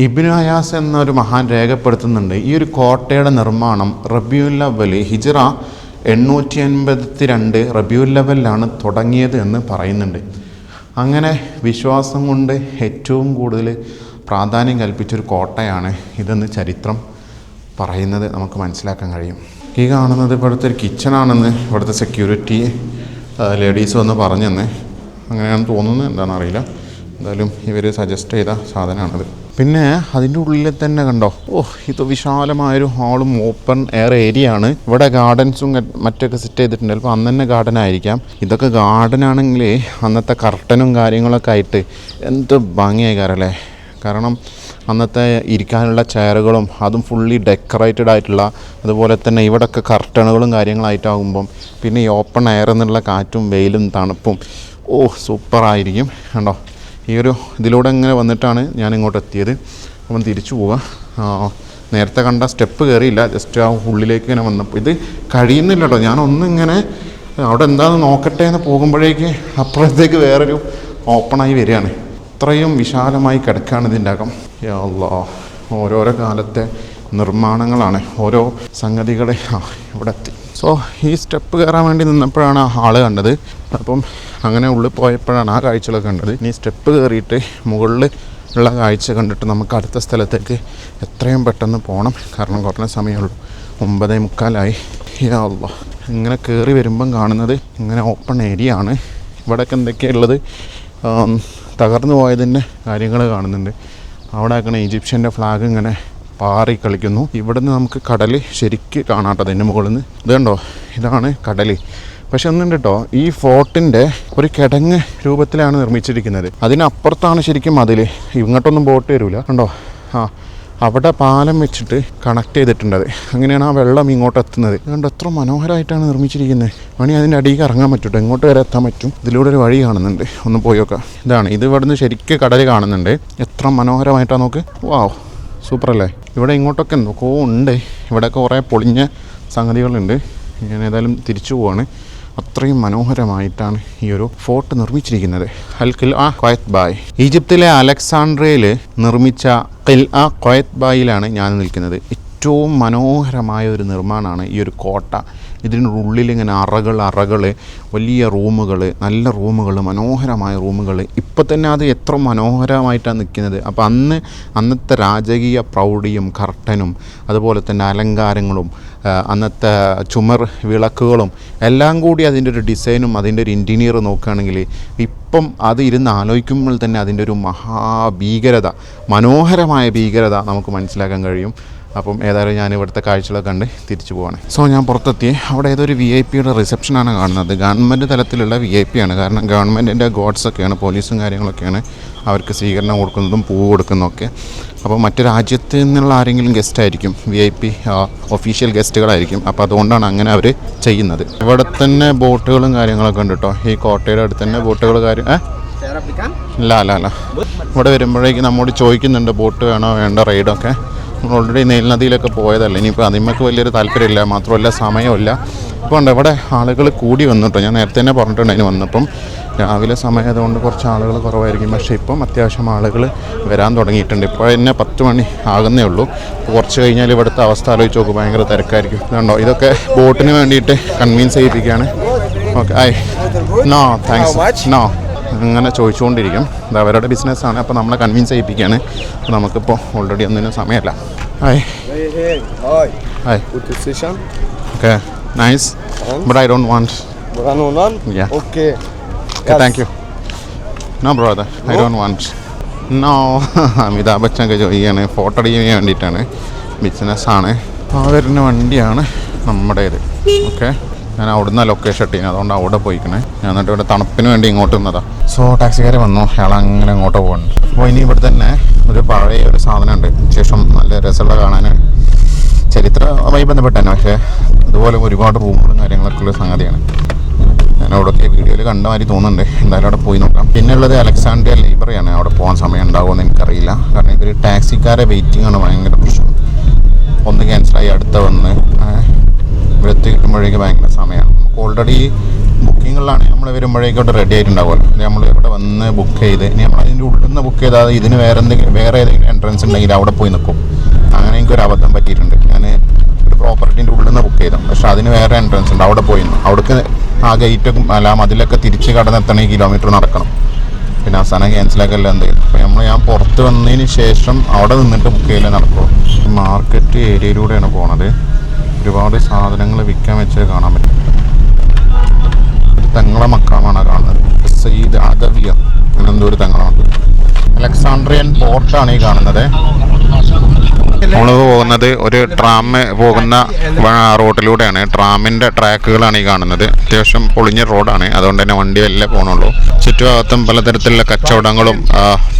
ഇബ്നു അയാസ് എന്നൊരു മഹാൻ രേഖപ്പെടുത്തുന്നുണ്ട്, ഈ ഒരു കോട്ടയുടെ നിർമ്മാണം റബിയുൽ അവ്വൽ ഹിജ്റ 882 റബിയുൽ അവ്വലിലാണ് തുടങ്ങിയത് എന്ന് പറയുന്നുണ്ട്. അങ്ങനെ വിശ്വാസം കൊണ്ട് ഏറ്റവും കൂടുതൽ പ്രാധാന്യം കൽപ്പിച്ചൊരു കോട്ടയാണ് ഇതെന്ന് ചരിത്രം പറയുന്നത് നമുക്ക് മനസ്സിലാക്കാൻ കഴിയും. ഈ കാണുന്നത് ഇവിടുത്തെ ഒരു കിച്ചണാണെന്ന് ഇവിടുത്തെ സെക്യൂരിറ്റി ലേഡീസ് വന്ന് പറഞ്ഞെന്ന്, അങ്ങനെയാണ് തോന്നുന്നത്, എന്താണെന്നറിയില്ല. എന്തായാലും ഇവർ സജസ്റ്റ് ചെയ്ത സാധനമാണത്. പിന്നെ അതിൻ്റെ ഉള്ളിൽ തന്നെ കണ്ടോ, ഇത് വിശാലമായൊരു ഹാളും ഓപ്പൺ എയർ ഏരിയ ആണ്. ഇവിടെ ഗാർഡൻസും മറ്റൊക്കെ സെറ്റ് ചെയ്തിട്ടുണ്ട്. ചിലപ്പോൾ അന്ന് തന്നെ ഗാർഡൻ ആയിരിക്കാം. ഇതൊക്കെ ഗാർഡൻ ആണെങ്കിൽ അന്നത്തെ കർട്ടനും കാര്യങ്ങളൊക്കെ ആയിട്ട് എന്ത് ഭംഗിയായിക്കാരല്ലേ. കാരണം അന്നത്തെ ഇരിക്കാനുള്ള ചെയറുകളും അതും ഫുള്ളി ഡെക്കറേറ്റഡ് ആയിട്ടുള്ള, അതുപോലെ തന്നെ ഇവിടെയൊക്കെ കർട്ടണുകളും കാര്യങ്ങളായിട്ടാകുമ്പം പിന്നെ ഈ ഓപ്പൺ എയർ എന്നുള്ള കാറ്റും വെയിലും തണുപ്പും സൂപ്പറായിരിക്കും. കണ്ടോ, ഈ ഒരു ഇതിലൂടെ ഇങ്ങനെ വന്നിട്ടാണ് ഞാൻ ഇങ്ങോട്ട് എത്തിയത്. അപ്പം തിരിച്ചു പോവുക. നേരത്തെ കണ്ട സ്റ്റെപ്പ് കയറിയില്ല, ജസ്റ്റ് ആ ഉള്ളിലേക്ക് ഇങ്ങനെ വന്നപ്പോൾ ഇത് കഴിയുന്നില്ല കേട്ടോ. ഞാനൊന്നിങ്ങനെ അവിടെ എന്താണെന്ന് നോക്കട്ടെ എന്ന് പോകുമ്പോഴേക്ക് അപ്പുറത്തേക്ക് വേറൊരു ഓപ്പണായി വരികയാണ്. അത്രയും വിശാലമായി കിടക്കുകയാണ് ഇതിൻ്റെ അകം. യാ അല്ലാഹ്, ഓരോരോ കാലത്തെ നിർമ്മാണങ്ങളാണ്, ഓരോ സംഗതികൾ ഇവിടെ എത്തി. സോ ഈ സ്റ്റെപ്പ് കയറാൻ വേണ്ടി നിന്നപ്പോഴാണ് ആ ഹാള് കണ്ടത്. അപ്പം അങ്ങനെ ഉള്ളിൽ പോയപ്പോഴാണ് ആ കാഴ്ചകളൊക്കെ കണ്ടത്. ഇനി സ്റ്റെപ്പ് കയറിയിട്ട് മുകളിൽ ഉള്ള കാഴ്ച കണ്ടിട്ട് നമുക്ക് അടുത്ത സ്ഥലത്തേക്ക് എത്രയും പെട്ടെന്ന് പോകണം. കാരണം കുറഞ്ഞ സമയമുള്ളൂ, 9:45. യാ അല്ലാഹ്, ഇങ്ങനെ കയറി വരുമ്പം കാണുന്നത് ഇങ്ങനെ ഓപ്പൺ ഏരിയ ആണ്. ഇവിടെയൊക്കെ എന്തൊക്കെയുള്ളത്, തകർന്നു പോയതിൻ്റെ കാര്യങ്ങൾ കാണുന്നുണ്ട്. അവിടെ ആക്കണ ഈജിപ്ഷ്യൻ്റെ ഫ്ലാഗ് ഇങ്ങനെ പാറി കളിക്കുന്നു. ഇവിടുന്ന് നമുക്ക് കടൽ ശരിക്ക് കാണാട്ടോ അതിൻ്റെ മുകളിൽ നിന്ന്. ഇത് കണ്ടോ, ഇതാണ് കടൽ. പക്ഷെ ഒന്നുണ്ട് കേട്ടോ, ഈ ഫോർട്ടിൻ്റെ ഒരു കിടങ്ങ് രൂപത്തിലാണ് നിർമ്മിച്ചിരിക്കുന്നത്. അതിനപ്പുറത്താണ് ശരിക്കും മതിൽ. ഇങ്ങോട്ടൊന്നും ബോട്ട് വരില്ല. കണ്ടോ, അവിടെ പാലം വെച്ചിട്ട് കണക്ട് ചെയ്തിട്ടുണ്ട്. അങ്ങനെയാണ് ആ വെള്ളം ഇങ്ങോട്ട് എത്തുന്നത്. അതുകൊണ്ട് എത്ര മനോഹരമായിട്ടാണ് നിർമ്മിച്ചിരിക്കുന്നത്. വേണമെങ്കിൽ അതിൻ്റെ അടിയിലേക്ക് ഇറങ്ങാൻ പറ്റും, ഇങ്ങോട്ട് വരെ എത്താൻ പറ്റും. ഇതിലൂടെ ഒരു വഴി കാണുന്നുണ്ട്, ഒന്ന് പോയി നോക്കാം. ഇതാണ്, ഇത് ഇവിടുന്ന് ശരിക്കും കടൽ കാണുന്നുണ്ട്. എത്ര മനോഹരമായിട്ടാണ് നോക്ക്. വാവ്, സൂപ്പറല്ലേ. ഇവിടെ ഇങ്ങോട്ടൊക്കെ എന്തൊക്കെയോ ഉണ്ട്. ഇവിടെയൊക്കെ കുറേ പൊളിഞ്ഞ സംഗതികളുണ്ട്. ഞാൻ ഏതായാലും തിരിച്ചു പോവാണ്. അത്രയും മനോഹരമായിട്ടാണ് ഈ ഒരു ഫോർട്ട് നിർമ്മിച്ചിരിക്കുന്നത്. ഖിൽആ ഖുവൈത്ബായ്, ഈജിപ്തിലെ അലക്സാണ്ട്രിയയിൽ നിർമ്മിച്ച ഖിൽആ ഖുവൈത്ബായിലാണ് ഞാൻ നിൽക്കുന്നത്. ഏറ്റവും മനോഹരമായ ഒരു നിർമ്മാണമാണ് ഈ ഒരു കോട്ട. ഇതിൻ്റെ ഉള്ളിൽ ഇങ്ങനെ അറകൾ, വലിയ റൂമുകൾ, നല്ല റൂമുകൾ, മനോഹരമായ റൂമുകൾ. ഇപ്പം തന്നെ അത് എത്ര മനോഹരമായിട്ടാണ് നിൽക്കുന്നത്. അപ്പോൾ അന്നത്തെ രാജകീയ പ്രൗഢിയും കർട്ടനും അതുപോലെ തന്നെ അലങ്കാരങ്ങളും അന്നത്തെ ചുമർ വിളക്കുകളും എല്ലാം കൂടി അതിൻ്റെ ഒരു ഡിസൈനും അതിൻ്റെ ഒരു ഇൻറ്റീരിയർ നോക്കുകയാണെങ്കിൽ ഇപ്പം അത് ഇരുന്ന് ആലോചിക്കുമ്പോൾ തന്നെ അതിൻ്റെ ഒരു മഹാഭീകരത, മനോഹരമായ ഭീകരത നമുക്ക് മനസ്സിലാക്കാൻ കഴിയും. അപ്പം ഏതായാലും ഞാൻ ഇവിടുത്തെ കാഴ്ചകളൊക്കെ കണ്ട് തിരിച്ചു പോവാണ്. സോ ഞാൻ പുറത്തെത്തി. അവിടെ ഏതൊരു VIP റിസപ്ഷനാണ് കാണുന്നത്. ഗവൺമെൻറ് തലത്തിലുള്ള VIP ആണ്. കാരണം ഗവൺമെൻറ്റിൻ്റെ ഗോഡ്സൊക്കെയാണ്, പോലീസും കാര്യങ്ങളൊക്കെയാണ് അവർക്ക് സ്വീകരണം കൊടുക്കുന്നതും പൂവ് കൊടുക്കുന്നതൊക്കെ. അപ്പോൾ മറ്റു രാജ്യത്ത് നിന്നുള്ള ആരെങ്കിലും ഗസ്റ്റ് ആയിരിക്കും, VIP ഒഫീഷ്യൽ ഗസ്റ്റുകളായിരിക്കും. അപ്പോൾ അതുകൊണ്ടാണ് അങ്ങനെ അവർ ചെയ്യുന്നത്. ഇവിടെ തന്നെ ബോട്ടുകളും കാര്യങ്ങളൊക്കെ ഉണ്ട് കേട്ടോ. ഈ കോട്ടയുടെ അടുത്ത് തന്നെ ബോട്ടുകൾ അല്ല ഇവിടെ വരുമ്പോഴേക്ക് നമ്മോട് ചോദിക്കുന്നുണ്ട് ബോട്ട് വേണോ വേണ്ട റൈഡൊക്കെ. ഓൾറെഡി നെയിൽ നദിയിലൊക്കെ പോയതല്ല, ഇനിയിപ്പോൾ അതിന്മേക്ക് വലിയൊരു താല്പര്യമില്ല, മാത്രമല്ല സമയമില്ല. ഇപ്പോൾ ഉണ്ട് ഇവിടെ ആളുകൾ കൂടി വന്നിട്ടോ. ഞാൻ നേരത്തെ തന്നെ പറഞ്ഞിട്ടുണ്ട് അതിന് വന്നപ്പം രാവിലെ സമയമായതുകൊണ്ട് കുറച്ച് ആളുകൾ കുറവായിരിക്കും. പക്ഷേ ഇപ്പം അത്യാവശ്യം ആളുകൾ വരാൻ തുടങ്ങിയിട്ടുണ്ട്. ഇപ്പോൾ തന്നെ 10 മണി ആകുന്നേ ഉള്ളൂ. കുറച്ച് കഴിഞ്ഞാൽ ഇവിടുത്തെ അവസ്ഥ ആലോചിച്ച് നോക്കും, ഭയങ്കര തിരക്കായിരിക്കും. ഇതുണ്ടോ, ഇതൊക്കെ ബോട്ടിന് വേണ്ടിയിട്ട് കൺവീൻസ് ചെയ്യിപ്പിക്കുകയാണ്. ഓക്കെ, നോ താങ്ക്സ്, നോ അങ്ങനെ ചോദിച്ചുകൊണ്ടിരിക്കും. ഇത് അവരുടെ ബിസിനസ്സാണ്. അപ്പോൾ നമ്മളെ കൺവിൻസ് ചെയ്യിപ്പിക്കുകയാണ്. അപ്പോൾ നമുക്കിപ്പോൾ ഓൾറെഡി ഒന്നിനും സമയമല്ല. Hi hi, okay, nice, but I don't want. Okay, thank you. No brother, I don't want. No, Amitabh ബച്ചനൊക്കെ ചോദിക്കുകയാണ്. ഫോട്ടോ അടിക്കാൻ വേണ്ടിയിട്ടാണ്, ബിസിനസ്സാണ്. ആ വരുന്ന വണ്ടിയാണ് നമ്മുടേത്. ഓക്കെ, ഞാൻ അവിടുന്ന് ലൊക്കേഷൻ ഇട്ടീന്, അതുകൊണ്ട് അവിടെ പോയിക്കണേ. ഞാൻ എന്നിട്ട് ഇവിടെ തണുപ്പിന് വേണ്ടി ഇങ്ങോട്ട് നിന്നതാണ്. സോ ടാക്സിക്കാരെ വന്നു, അയാൾ അങ്ങനെ ഇങ്ങോട്ട് പോകുന്നുണ്ട്. അപ്പോൾ ഇനി ഇവിടെ തന്നെ ഒരു പഴയ ഒരു സാധനമുണ്ട്, ശേഷം നല്ല രസമുള്ള കാണാൻ, ചരിത്രവുമായി ബന്ധപ്പെട്ട് തന്നെ. പക്ഷേ അതുപോലെ ഒരുപാട് റൂമുകളും കാര്യങ്ങളൊക്കെ ഉള്ള സംഗതിയാണ്. ഞാൻ അവിടെയൊക്കെ വീഡിയോയിൽ കണ്ട മാതിരി തോന്നുന്നുണ്ട്. എന്തായാലും അവിടെ പോയി നോക്കാം. പിന്നെ ഉള്ളത് അലക്സാണ്ട്രിയ ലൈബ്രറിയാണ്. അവിടെ പോകാൻ സമയം ഉണ്ടാകുമെന്ന് എനിക്കറിയില്ല. കാരണം ഇവർ ടാക്സിക്കാരെ വെയിറ്റിംഗ് ആണ് ഭയങ്കര പ്രശ്നം. ഒന്ന് ക്യാൻസലായി അടുത്ത വന്ന് ഇവിടെ എത്തി കിട്ടുമ്പോഴേക്ക് ഭയങ്കര സമയമാണ്. നമുക്ക് ഓൾറെഡി ബുക്കിങ്ങുകളാണ് നമ്മൾ വരുമ്പോഴേക്കോട്ട് റെഡി ആയിട്ടുണ്ടാവുമല്ലോ. നമ്മൾ ഇവിടെ വന്ന് ബുക്ക് ചെയ്ത് ഇനി നമ്മൾ അതിൻ്റെ ഉള്ളിൽ നിന്ന് ബുക്ക് ചെയ്താൽ ഇതിന് വേറെ ഏതെങ്കിലും എൻട്രൻസ് ഉണ്ടെങ്കിൽ അവിടെ പോയി നിൽക്കും. അങ്ങനെ എനിക്കൊരു അബദ്ധം പറ്റിയിട്ടുണ്ട്. ഞാൻ ഒരു പ്രോപ്പർട്ടീൻ്റെ ഉള്ളിൽ നിന്ന് ബുക്ക് ചെയ്തു, പക്ഷേ അതിന് വേറെ എൻട്രൻസ് ഉണ്ട്, അവിടെ പോയി നിന്നു. അവിടേക്ക് ആ ഗേറ്റും അല്ല മതിലൊക്കെ തിരിച്ച് കടന്നെത്തണമെങ്കിൽ കിലോമീറ്റർ നടക്കണം. പിന്നെ അവസാനം ക്യാൻസലാക്കല്ല എന്ത് ചെയ്യും. അപ്പോൾ ഞാൻ പുറത്ത് വന്നതിന് ശേഷം അവിടെ നിന്നിട്ട് ബുക്ക് ചെയ്യലേ നടക്കുള്ളൂ. മാർക്കറ്റ് ഏരിയയിലൂടെയാണ് പോണത്. ഒരുപാട് സാധനങ്ങൾ വിൽക്കാൻ വെച്ച് കാണാൻ പറ്റും. തങ്ങള മക്കാമാണ് കാണുന്നത്. സയ്യിദ് അദവിയ അങ്ങനെ എന്തോ ഒരു തങ്ങളമുണ്ട്. അലക്സാണ്ട്രിയൻ പോർട്ടാണ് ഈ കാണുന്നത്. നമ്മൾ പോകുന്നത് ഒരു ട്രാം പോകുന്ന റോഡിലൂടെയാണ്. ട്രാമിൻ്റെ ട്രാക്കുകളാണ് ഈ കാണുന്നത്. അത്യാവശ്യം പൊളിഞ്ഞ റോഡാണ്, അതുകൊണ്ട് തന്നെ വണ്ടി വല്ല പോകണുള്ളൂ. ചുറ്റുഭാഗത്തും പലതരത്തിലുള്ള കച്ചവടങ്ങളും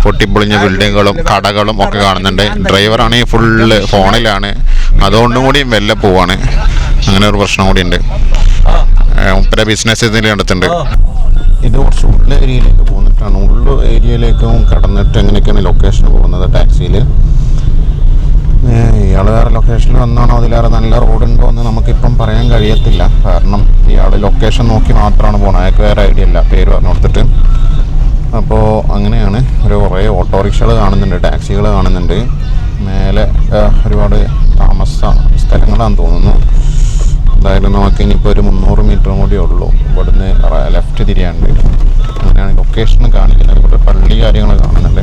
പൊട്ടിപ്പൊളിഞ്ഞ ബിൽഡിങ്ങുകളും കടകളും ഒക്കെ കാണുന്നുണ്ട്. ഡ്രൈവറാണെങ്കിൽ ഫുള്ള് ഫോണിലാണ്, അതുകൊണ്ടും കൂടി വെല്ല പോവാണ്. അങ്ങനെ ഒരു പ്രശ്നം കൂടി ഉണ്ട്. മുപ്പര ബിസിനസ് ഇതിൻ്റെ അടുത്തുണ്ട്. ഇത് കുറച്ച് ഉള്ള ഏരിയയിലേക്ക് പോന്നിട്ടാണ്. ഉള്ള ഏരിയയിലേക്കും കടന്നിട്ട് എങ്ങനെയൊക്കെയാണ് ലൊക്കേഷൻ പോകുന്നത് ടാക്സിയിൽ. ഇയാൾ വേറെ ലൊക്കേഷനിൽ വന്നാണോ അതിലേറെ നല്ല റോഡുണ്ടോ എന്ന് നമുക്കിപ്പം പറയാൻ കഴിയത്തില്ല. കാരണം ഇയാൾ ലൊക്കേഷൻ നോക്കി മാത്രമാണ് പോകുന്നത്. അയാൾക്ക് വേറെ ഐഡിയ ഇല്ല, പേര് പറഞ്ഞു കൊടുത്തിട്ട്. അപ്പോൾ അങ്ങനെയാണ്. കുറേ ഓട്ടോറിക്ഷകൾ കാണുന്നുണ്ട്, ടാക്സികൾ കാണുന്നുണ്ട്. മേലെ ഒരുപാട് താമസ സ്ഥലങ്ങളാണെന്ന് തോന്നുന്നു. എന്തായാലും നമുക്ക് ഇനിയിപ്പോൾ ഒരു 300 മീറ്ററും കൂടി ഉള്ളൂ. ഇവിടുന്ന് ലെഫ്റ്റ് തിരിയാണ്ട്. അങ്ങനെയാണ് ലൊക്കേഷൻ കാണിക്കുന്നത്. ഇവിടെ പള്ളി കാര്യങ്ങൾ കാണുന്നുണ്ട്.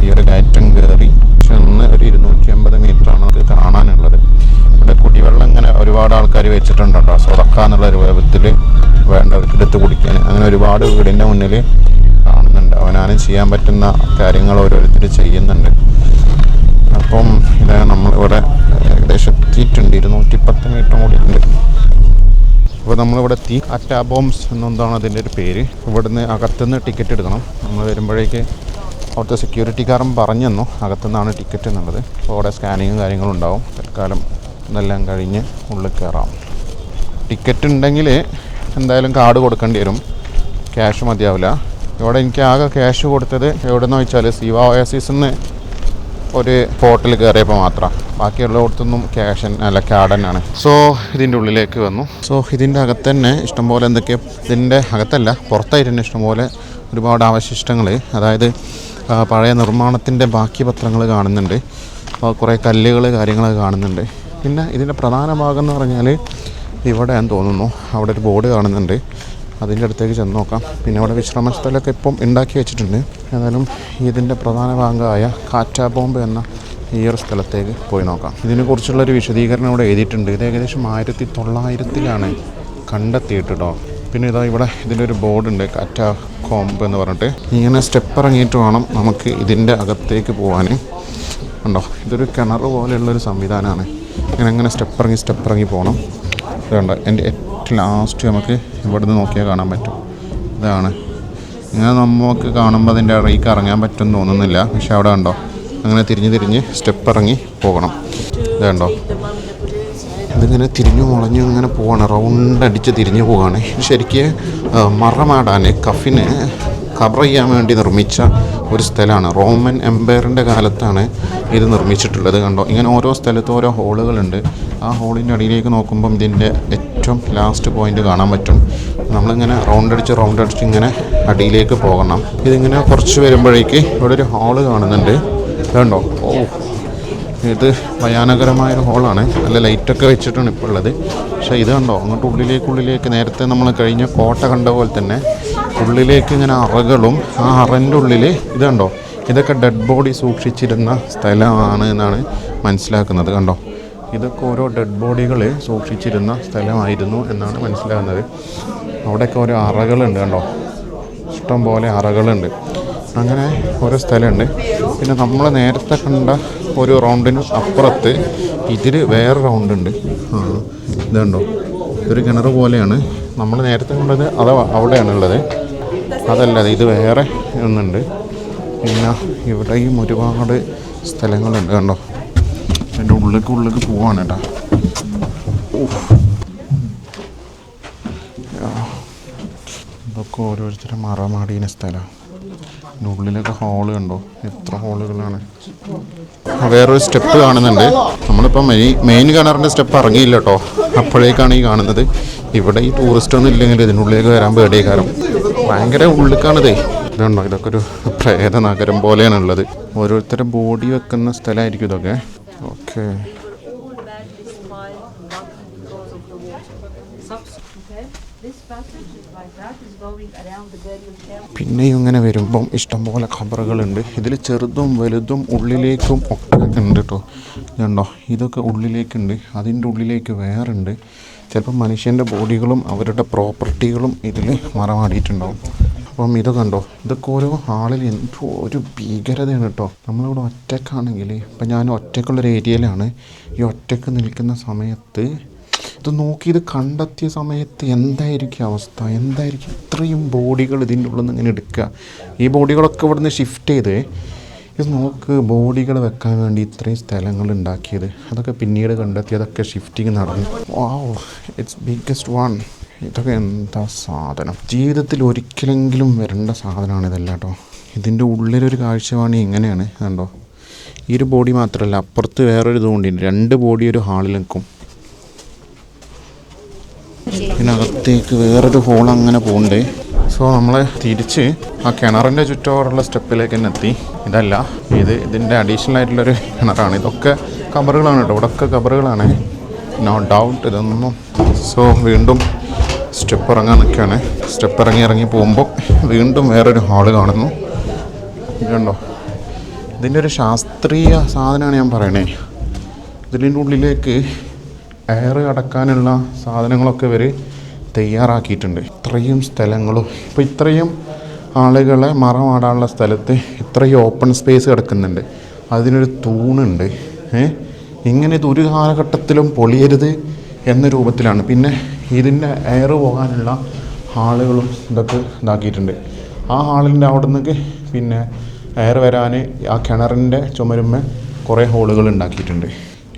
ഈ ഒരു കയറ്റം കയറി ചെന്ന് ഒരു 250 മീറ്ററാണ് നമുക്ക് കാണാനുള്ളത്. ഇവിടെ കുടിവെള്ളം ഇങ്ങനെ ഒരുപാട് ആൾക്കാർ വെച്ചിട്ടുണ്ട് കേട്ടോ. സ്വതക്ക എന്നുള്ള രൂപത്തിൽ വേണ്ടവർക്ക് എടുത്ത് കുടിക്കാൻ. അങ്ങനെ ഒരുപാട് വീടിൻ്റെ മുന്നിൽ കാണുന്നുണ്ട്. അവനാനും ചെയ്യാൻ പറ്റുന്ന കാര്യങ്ങൾ ഓരോരുത്തർ ചെയ്യുന്നുണ്ട്. അപ്പം ഇതാണ് നമ്മളിവിടെ ഏകദേശം എത്തിയിട്ടുണ്ട്. 210 മീറ്റർ കൂടി ഉണ്ട്. അപ്പോൾ നമ്മളിവിടെ എത്തി. അറ്റാബോംസ് എന്നെന്താണ് അതിൻ്റെ ഒരു പേര്. ഇവിടുന്ന് അകത്തുനിന്ന് ടിക്കറ്റ് എടുക്കണം. നമ്മൾ വരുമ്പോഴേക്ക് അവിടുത്തെ സെക്യൂരിറ്റിക്കാരൻ പറഞ്ഞു തന്നു അകത്തുനിന്നാണ് ടിക്കറ്റ് എന്നുള്ളത്. അപ്പോൾ അവിടെ സ്കാനിങ്ങും കാര്യങ്ങളും ഉണ്ടാവും. തൽക്കാലം ഇതെല്ലാം കഴിഞ്ഞ് ഉള്ളിൽ കയറാം. ടിക്കറ്റ് ഉണ്ടെങ്കിൽ എന്തായാലും കാർഡ് കൊടുക്കേണ്ടി വരും, ക്യാഷ് മതിയാവില്ല. ഇവിടെ എനിക്ക് ആകെ ക്യാഷ് കൊടുത്തത് എവിടെയെന്ന് വെച്ചാൽ സീവ ഓയാസിന്ന് ഒരു പോർട്ടിൽ കയറിയപ്പോൾ മാത്രം. ബാക്കിയുള്ളയിടത്തൊന്നും ക്യാഷ് അല്ല കാർഡ് തന്നെയാണ്. സോ ഇതിൻ്റെ ഉള്ളിലേക്ക് വന്നു. സോ ഇതിൻ്റെ അകത്ത് തന്നെ ഇഷ്ടംപോലെ എന്തൊക്കെയോ, ഇതിൻ്റെ അകത്തല്ല പുറത്തായിട്ട് തന്നെ ഇഷ്ടംപോലെ ഒരുപാട് അവശിഷ്ടങ്ങൾ, അതായത് പഴയ നിർമ്മാണത്തിൻ്റെ ബാക്കി പത്രങ്ങൾ കാണുന്നുണ്ട്. കുറേ കല്ലുകൾ കാര്യങ്ങൾ കാണുന്നുണ്ട്. പിന്നെ ഇതിൻ്റെ പ്രധാന ഭാഗം എന്ന് പറഞ്ഞാൽ ഇവിടെ ഞാൻ തോന്നുന്നു അവിടെ ഒരു ബോർഡ് കാണുന്നുണ്ട്. അതിൻ്റെ അടുത്തേക്ക് ചെന്ന് നോക്കാം. പിന്നെ അവിടെ വിശ്രമ സ്ഥലമൊക്കെ ഇപ്പം ഉണ്ടാക്കി വെച്ചിട്ടുണ്ട്. ഏതായാലും ഇതിൻ്റെ പ്രധാന ഭാഗമായ കാറ്റാബോംബ് എന്ന ഈ ഒരു സ്ഥലത്തേക്ക് പോയി നോക്കാം. ഇതിനെക്കുറിച്ചുള്ളൊരു വിശദീകരണം ഇവിടെ എഴുതിയിട്ടുണ്ട്. ഇത് ഏകദേശം 1900-ലാണ് കണ്ടെത്തിയിട്ടോ. പിന്നെ ഇതാ ഇവിടെ ഇതിലൊരു ബോർഡുണ്ട്, കാറ്റാബോംബ് എന്ന് പറഞ്ഞിട്ട്. ഇങ്ങനെ സ്റ്റെപ്പ് ഇറങ്ങിയിട്ട് വേണം നമുക്ക് ഇതിൻ്റെ അകത്തേക്ക് പോകാൻ. ഉണ്ടോ, ഇതൊരു കിണർ പോലെയുള്ളൊരു സംവിധാനമാണ്. ഇങ്ങനെ സ്റ്റെപ്പ് ഇറങ്ങി പോകണം. ഇതുണ്ട് എൻ്റെ ഏറ്റവും ലാസ്റ്റ് നമുക്ക് ഇവിടുന്ന് നോക്കിയാൽ കാണാൻ പറ്റും. ഇതാണ്. ഇങ്ങനെ നമുക്ക് കാണുമ്പോൾ അതിൻ്റെ ഇടയ്ക്ക് ഇറങ്ങാൻ പറ്റുമെന്ന് തോന്നുന്നില്ല. പക്ഷെ അവിടെ ഉണ്ടോ, അങ്ങനെ തിരിഞ്ഞ് സ്റ്റെപ്പ് ഇറങ്ങി പോകണം. ഇതുണ്ടോ, ഇതിങ്ങനെ തിരിഞ്ഞു മുളഞ്ഞു ഇങ്ങനെ പോവാണ്, റൗണ്ട് അടിച്ച് തിരിഞ്ഞു പോവുകയാണ്. ശരിക്കും മറമാടാൻ കഫിന് കവർ ചെയ്യാൻ വേണ്ടി നിർമ്മിച്ച ഒരു സ്ഥലമാണ്. റോമൻ എംപയറിൻ്റെ കാലത്താണ് ഇത് നിർമ്മിച്ചിട്ടുള്ളത്. കണ്ടോ, ഇങ്ങനെ ഓരോ സ്ഥലത്തും ഓരോ ഹോളുകളുണ്ട്. ആ ഹോളിൻ്റെ അടിയിലേക്ക് നോക്കുമ്പം ഇതിൻ്റെ ഏറ്റവും ലാസ്റ്റ് പോയിൻ്റ് കാണാൻ പറ്റും. നമ്മളിങ്ങനെ റൗണ്ട് അടിച്ച് ഇങ്ങനെ അടിയിലേക്ക് പോകണം. ഇതിങ്ങനെ കുറച്ച് വരുമ്പോഴേക്ക് ഇവിടെ ഒരു ഹാള് കാണുന്നുണ്ട്. ഇതുണ്ടോ, ഓ ഇത് ഭയാനകരമായൊരു ഹോളാണ്. നല്ല ലൈറ്റൊക്കെ വെച്ചിട്ടാണ് ഇപ്പോൾ ഉള്ളത്. പക്ഷേ ഇത് കണ്ടോ, അങ്ങോട്ട് ഉള്ളിലേക്ക് നേരത്തെ നമ്മൾ കഴിഞ്ഞ കോട്ട കണ്ട പോലെ തന്നെ ഉള്ളിലേക്ക് ഇങ്ങനെ അറകളും, ആ അറൻ്റെ ഉള്ളിൽ ഇത് കണ്ടോ, ഇതൊക്കെ ഡെഡ് ബോഡി സൂക്ഷിച്ചിരുന്ന സ്ഥലമാണ് എന്നാണ് മനസ്സിലാക്കുന്നത്. കണ്ടോ, ഇതൊക്കെ ഓരോ ഡെഡ് ബോഡികൾ സൂക്ഷിച്ചിരുന്ന സ്ഥലമായിരുന്നു എന്നാണ് മനസ്സിലാകുന്നത്. അവിടെയൊക്കെ ഓരോ അറകളുണ്ട്. കണ്ടോ, ഇഷ്ടം പോലെ അറകളുണ്ട്. അങ്ങനെ ഓരോ സ്ഥലമുണ്ട്. പിന്നെ നമ്മൾ നേരത്തെ കണ്ട ഒരു റൗണ്ടിന് അപ്പുറത്ത് ഇതിൽ വേറെ റൗണ്ടുണ്ട്. ഇതുണ്ടോ, ഇതൊരു കിണർ പോലെയാണ്. നമ്മൾ നേരത്തെ കണ്ടത് അത് അവിടെയാണുള്ളത്, അതല്ലാതെ ഇത് വേറെ ഒന്നുണ്ട്. പിന്നെ ഇവിടെയും ഒരുപാട് സ്ഥലങ്ങളുണ്ട്. കണ്ടോ, എൻ്റെ ഉള്ളിലേക്ക് പോവാണ് കേട്ടോ. ഇതൊക്കെ ഓരോരുത്തരും മറമാടിയ സ്ഥലമാണ്. ഇതിൻ്റെ ഉള്ളിലൊക്കെ ഹോള് കണ്ടോ, എത്ര ഹോളുകളാണ്. വേറൊരു സ്റ്റെപ്പ് കാണുന്നുണ്ട്. നമ്മളിപ്പോൾ മെയിൻ കിണറിൻ്റെ സ്റ്റെപ്പ് ഇറങ്ങിയില്ല കേട്ടോ. അപ്പോഴേക്കാണ് ഈ കാണുന്നത്. ഇവിടെ ഈ ടൂറിസ്റ്റ് ഒന്നും ഇല്ലെങ്കിൽ ഇതിനുള്ളിലേക്ക് വരാൻ പേടിയേക്കാരം. ഭയങ്കര ഉള്ളിക്കാണിതേ. ഇതുണ്ടോ, ഇതൊക്കെ ഒരു പ്രേത നഗരം പോലെയാണുള്ളത്. ഓരോരുത്തരുടെ ബോഡി വെക്കുന്ന സ്ഥലമായിരിക്കും ഇതൊക്കെ. ഓക്കെ, പിന്നെയും ഇങ്ങനെ വരുമ്പം ഇഷ്ടംപോലെ ഖബറുകളുണ്ട്. ഇതിൽ ചെറുതും വലുതും ഉള്ളിലേക്കും ഒക്കെ ഉണ്ട് കേട്ടോ. ഇതുണ്ടോ, ഇതൊക്കെ ഉള്ളിലേക്കുണ്ട്, അതിൻ്റെ ഉള്ളിലേക്ക് വേറുണ്ട്. ചിലപ്പോൾ മനുഷ്യൻ്റെ ബോഡികളും അവരുടെ പ്രോപ്പർട്ടികളും ഇതിൽ മറമാടിയിട്ടുണ്ടാവും. അപ്പം ഇത് കണ്ടോ, ഇതൊക്കെ ഓരോ ആളിൽ എന്തോ ഒരു ഭീകരതയാണ് കേട്ടോ. നമ്മളിവിടെ ഒറ്റക്കാണെങ്കിൽ, ഇപ്പം ഞാൻ ഒറ്റക്കുള്ളൊരു ഏരിയയിലാണ്. ഈ ഒറ്റക്ക് നിൽക്കുന്ന സമയത്ത് ഇത് നോക്കി, ഇത് കണ്ടെത്തിയ സമയത്ത് എന്തായിരിക്കും അവസ്ഥ, എന്തായിരിക്കും ഇത്രയും ബോഡികൾ ഇതിൻ്റെ ഉള്ളിൽ നിന്ന് ഇങ്ങനെ എടുക്കുക. ഈ ബോഡികളൊക്കെ ഇവിടെ നിന്ന് ഷിഫ്റ്റ് ചെയ്ത്, ഇത് നോക്ക്, ബോഡികൾ വെക്കാൻ വേണ്ടി ഇത്രയും സ്ഥലങ്ങൾ ഉണ്ടാക്കിയത്, അതൊക്കെ പിന്നീട് കണ്ടെത്തി, അതൊക്കെ ഷിഫ്റ്റിങ് നടന്നു. വാവ്, ഇറ്റ്സ് ബിഗ്ഗസ്റ്റ് വൺ. ഇതൊക്കെ എന്താ സാധനം, ജീവിതത്തിൽ ഒരിക്കലെങ്കിലും വരേണ്ട സാധനമാണ് ഇതെല്ലാം കേട്ടോ. ഇതിൻ്റെ ഉള്ളിലൊരു കാഴ്ചവാണി എങ്ങനെയാണ് കണ്ടോ. ഈ ഒരു ബോഡി മാത്രമല്ല, അപ്പുറത്ത് വേറൊരു ഇതുകൊണ്ടിട്ടുണ്ട്. 2 ബോഡി ഒരു ഹാളിൽ നിൽക്കും. ഇതിനകത്തേക്ക് വേറൊരു ഹോൾ അങ്ങനെ പോകുന്നുണ്ട്. സോ നമ്മൾ തിരിച്ച് ആ കിണറിൻ്റെ ചുറ്റോടുള്ള സ്റ്റെപ്പിലേക്ക് തന്നെ എത്തി. ഇതല്ല, ഇതിൻ്റെ അഡീഷണൽ ആയിട്ടുള്ളൊരു കിണറാണ്. ഇതൊക്കെ കബറുകളാണ് കേട്ടോ, ഇവിടെയൊക്കെ കബറുകളാണ്, നോ ഡൗട്ട് ഇതൊന്നും. സോ വീണ്ടും സ്റ്റെപ്പ് ഇറങ്ങാൻ നിൽക്കുകയാണ്. സ്റ്റെപ്പ് ഇറങ്ങി പോകുമ്പോൾ വീണ്ടും വേറൊരു ഹാള് കാണുന്നു. ഇതുണ്ടോ, ഇതിൻ്റെ ഒരു ശാസ്ത്രീയ സാധനമാണ് ഞാൻ പറയണേ. ഇതിൻ്റെ ഉള്ളിലേക്ക് എയർ അടക്കാനുള്ള സാധനങ്ങളൊക്കെ ഇവർ തയ്യാറാക്കിയിട്ടുണ്ട്. ഇത്രയും സ്ഥലങ്ങളും, ഇപ്പോൾ ഇത്രയും ആളുകളെ മറമാടാനുള്ള സ്ഥലത്ത് ഇത്രയും ഓപ്പൺ സ്പേസ് കിടക്കുന്നുണ്ട്. അതിനൊരു തൂണുണ്ട്. ഇങ്ങനെ ഇത് ഒരു കാലഘട്ടത്തിലും പൊളിയരുത് എന്ന രൂപത്തിലാണ്. പിന്നെ ഇതിൻ്റെ എയർ പോകാനുള്ള ഹാളുകളും ഇതൊക്കെ ഇതാക്കിയിട്ടുണ്ട്. ആ ഹാളിൻ്റെ അവിടെ നിന്നൊക്കെ പിന്നെ എയർ വരാൻ ആ കിണറിൻ്റെ ചുമരുമ്മ കുറേ ഹോളുകൾ ഉണ്ടാക്കിയിട്ടുണ്ട്.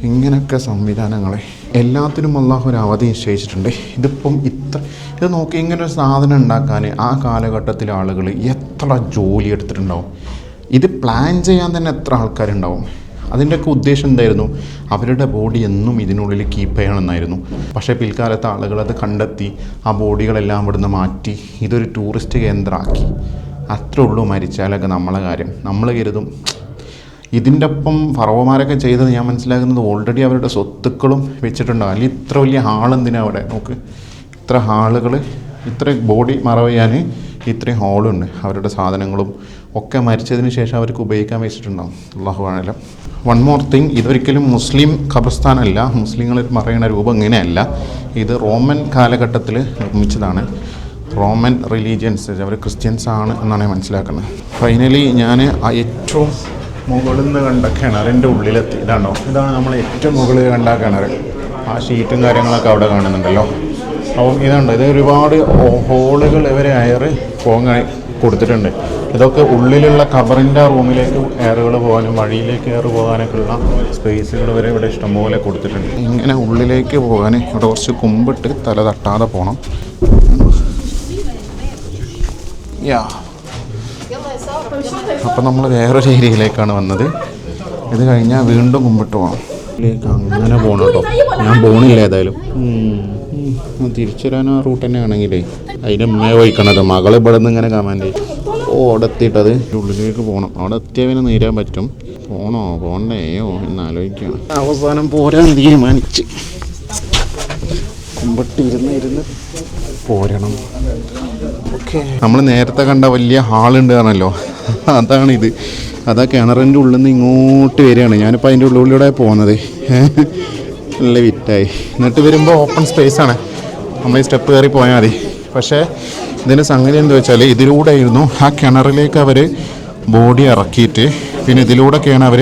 ഇങ്ങനെയൊക്കെ സംവിധാനങ്ങളെ എല്ലാത്തിനും അല്ലാഹു ഒരു അവധി നിശ്ചയിച്ചിട്ടുണ്ട്. ഇത് നോക്കി, ഇങ്ങനെ ഒരു സാധനം ഉണ്ടാക്കാൻ ആ കാലഘട്ടത്തിലെ ആളുകൾ എത്ര ജോലി എടുത്തിട്ടുണ്ടാവും. ഇത് പ്ലാൻ ചെയ്യാൻ തന്നെ എത്ര ആൾക്കാരുണ്ടാവും. അതിൻ്റെയൊക്കെ ഉദ്ദേശം എന്തായിരുന്നു, അവരുടെ ബോഡി എന്നും ഇതിനുള്ളിൽ കീപ്പ് ചെയ്യണമെന്നായിരുന്നു. പക്ഷേ പിൽക്കാലത്ത് ആളുകൾ അത് കണ്ടെത്തി ആ ബോഡികളെല്ലാം ഇവിടുന്ന് മാറ്റി ഇതൊരു ടൂറിസ്റ്റ് കേന്ദ്രമാക്കി. അത്രേ ഉള്ളൂ. മരിച്ചാലൊക്കെ നമ്മളെ കാര്യം. നമ്മൾ കരുതും ഇതിൻ്റെ ഒപ്പം ഫറവോമാരൊക്കെ ചെയ്തത് ഞാൻ മനസ്സിലാക്കുന്നത് ഓൾറെഡി അവരുടെ സ്വത്തുക്കളും വെച്ചിട്ടുണ്ടാകും. അല്ലെങ്കിൽ ഇത്ര വലിയ ഹാളെന്തിനാണ് അവിടെ നോക്ക്, ഇത്ര ഹാളുകൾ, ഇത്ര ബോഡി മറവ് ചെയ്യാൻ ഇത്രയും ഹാളുണ്ട്. അവരുടെ സാധനങ്ങളും ഒക്കെ മരിച്ചതിന് ശേഷം അവർക്ക് ഉപയോഗിക്കാൻ വെച്ചിട്ടുണ്ടാകും. അല്ലാഹു അഅലം. വൺ മോർ തിങ്, ഇതൊരിക്കലും മുസ്ലിം ഖബർസ്ഥാനല്ല. മുസ്ലിങ്ങൾ പറയുന്ന രൂപം ഇങ്ങനെയല്ല. ഇത് റോമൻ കാലഘട്ടത്തിൽ നിർമ്മിച്ചതാണ്. റോമൻ റിലീജിയൻസ്, അവർ ക്രിസ്ത്യൻസ് ആണ് എന്നാണ് ഞാൻ മനസ്സിലാക്കുന്നത്. ഫൈനലി ഞാൻ ആ ഏറ്റവും മുകളിൽ നിന്ന് കണ്ട കിണറിൻ്റെ ഉള്ളിലെത്തി. ഇതാണോ, ഇതാണ് നമ്മൾ ഏറ്റവും മുകളിൽ കണ്ട കിണർ. ആ ഷീറ്റും കാര്യങ്ങളൊക്കെ അവിടെ കാണുന്നുണ്ടല്ലോ. അപ്പം ഇതുണ്ട്, ഇത് ഒരുപാട് ഹോളുകൾ ഇവർ എയർ പോകാൻ കൊടുത്തിട്ടുണ്ട്. ഇതൊക്കെ ഉള്ളിലുള്ള ഖബറിൻ്റെ റൂമിലേക്ക് എയറുകൾ പോകാനും വഴിയിലേക്ക് എയർ പോകാനൊക്കെ ഉള്ള സ്പേസുകൾ വരെ ഇവിടെ ഇഷ്ടംപോലെ കൊടുത്തിട്ടുണ്ട്. ഇങ്ങനെ ഉള്ളിലേക്ക് പോകാൻ ഇവിടെ കുറച്ച് കുമ്പിട്ട് തല തട്ടാതെ പോകണം. അപ്പം നമ്മൾ വേറൊരു ഏരിയയിലേക്കാണ് വന്നത്. ഇത് കഴിഞ്ഞാൽ വീണ്ടും കുമ്പിട്ട് പോകണം. ഇതിലേക്ക് അങ്ങനെ പോകണം കേട്ടോ. ഞാൻ പോകണില്ല ഏതായാലും. തിരിച്ചു വരാൻ ആ റൂട്ട് തന്നെ ആണെങ്കിലേ അതിൻ്റെ ഉമ്മയെ വഹിക്കണത്. മകൾ ഇവിടെ നിന്ന് ഇങ്ങനെ കമാൻഡ് അവിടെ എത്തിയിട്ടത് ഉള്ളിലേക്ക് പോകണം. അവിടെ എത്തിയവനെ നേരാൻ പറ്റും. പോണോ പോണ്ടേയോ എന്നാലോചിക്കുകയാണ്. അവസാനം പോരാൻ തീരുമാനിച്ച് കുമ്പിട്ട് ഇരുന്ന് പോരണം. ഓക്കെ, നമ്മൾ നേരത്തെ കണ്ട വലിയ ഹാളുണ്ട് ആണല്ലോ, അതാണിത്. അതാ കിണറിൻ്റെ ഉള്ളിൽ നിന്ന് ഇങ്ങോട്ട് വരികയാണ്. ഞാനിപ്പോൾ അതിൻ്റെ ഉള്ളിലൂടെ പോകുന്നത്. നല്ല വിറ്റായി. എന്നിട്ട് വരുമ്പോൾ ഓപ്പൺ സ്പേസാണ്. നമ്മൾ ഈ സ്റ്റെപ്പ് കയറി പോയാൽ മതി. പക്ഷേ ഇതിൻ്റെ സംഗതി എന്താ വെച്ചാൽ, ഇതിലൂടെ ആയിരുന്നു ആ കിണറിലേക്ക് അവർ ബോഡി ഇറക്കിയിട്ട് പിന്നെ ഇതിലൂടെയൊക്കെയാണ് അവർ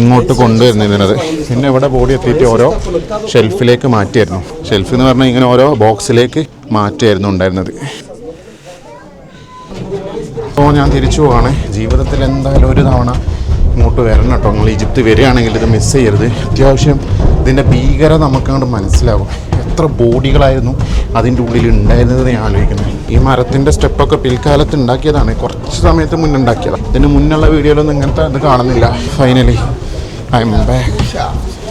ഇങ്ങോട്ട് കൊണ്ടുവരുന്നത്. പിന്നെ ഇവിടെ ബോഡി എത്തിയിട്ട് ഓരോ ഷെൽഫിലേക്ക് മാറ്റിയായിരുന്നു. ഷെൽഫ് എന്ന് പറഞ്ഞാൽ ഇങ്ങനെ ഓരോ ബോക്സിലേക്ക് മാറ്റിയായിരുന്നു ഉണ്ടായിരുന്നത്. അപ്പോൾ ഞാൻ തിരിച്ചു പോവാണ്. ജീവിതത്തിൽ എന്തായാലും ഒരു തവണ ഇങ്ങോട്ട് വരണം കേട്ടോ. നിങ്ങൾ ഈജിപ്ത് വരികയാണെങ്കിൽ ഇത് മിസ് ചെയ്യരുത്. അത്യാവശ്യം ഇതിൻ്റെ ഭീകരത നമുക്കങ്ങോട്ട് മനസ്സിലാകും. എത്ര ബോഡികളായിരുന്നു അതിൻ്റെ ഉള്ളിൽ ഉണ്ടായിരുന്നത് ഞാൻ ആലോചിക്കുന്നത്. ഈ മരത്തിൻ്റെ സ്റ്റെപ്പൊക്കെ പിൽക്കാലത്ത് ഉണ്ടാക്കിയതാണ്, കുറച്ച് സമയത്ത് മുന്നേ ഉണ്ടാക്കിയതാണ്. ഇതിന് മുന്നുള്ള വീഡിയോയിലൊന്നും ഇങ്ങനത്തെ ഇത് കാണുന്നില്ല. Finally I M back.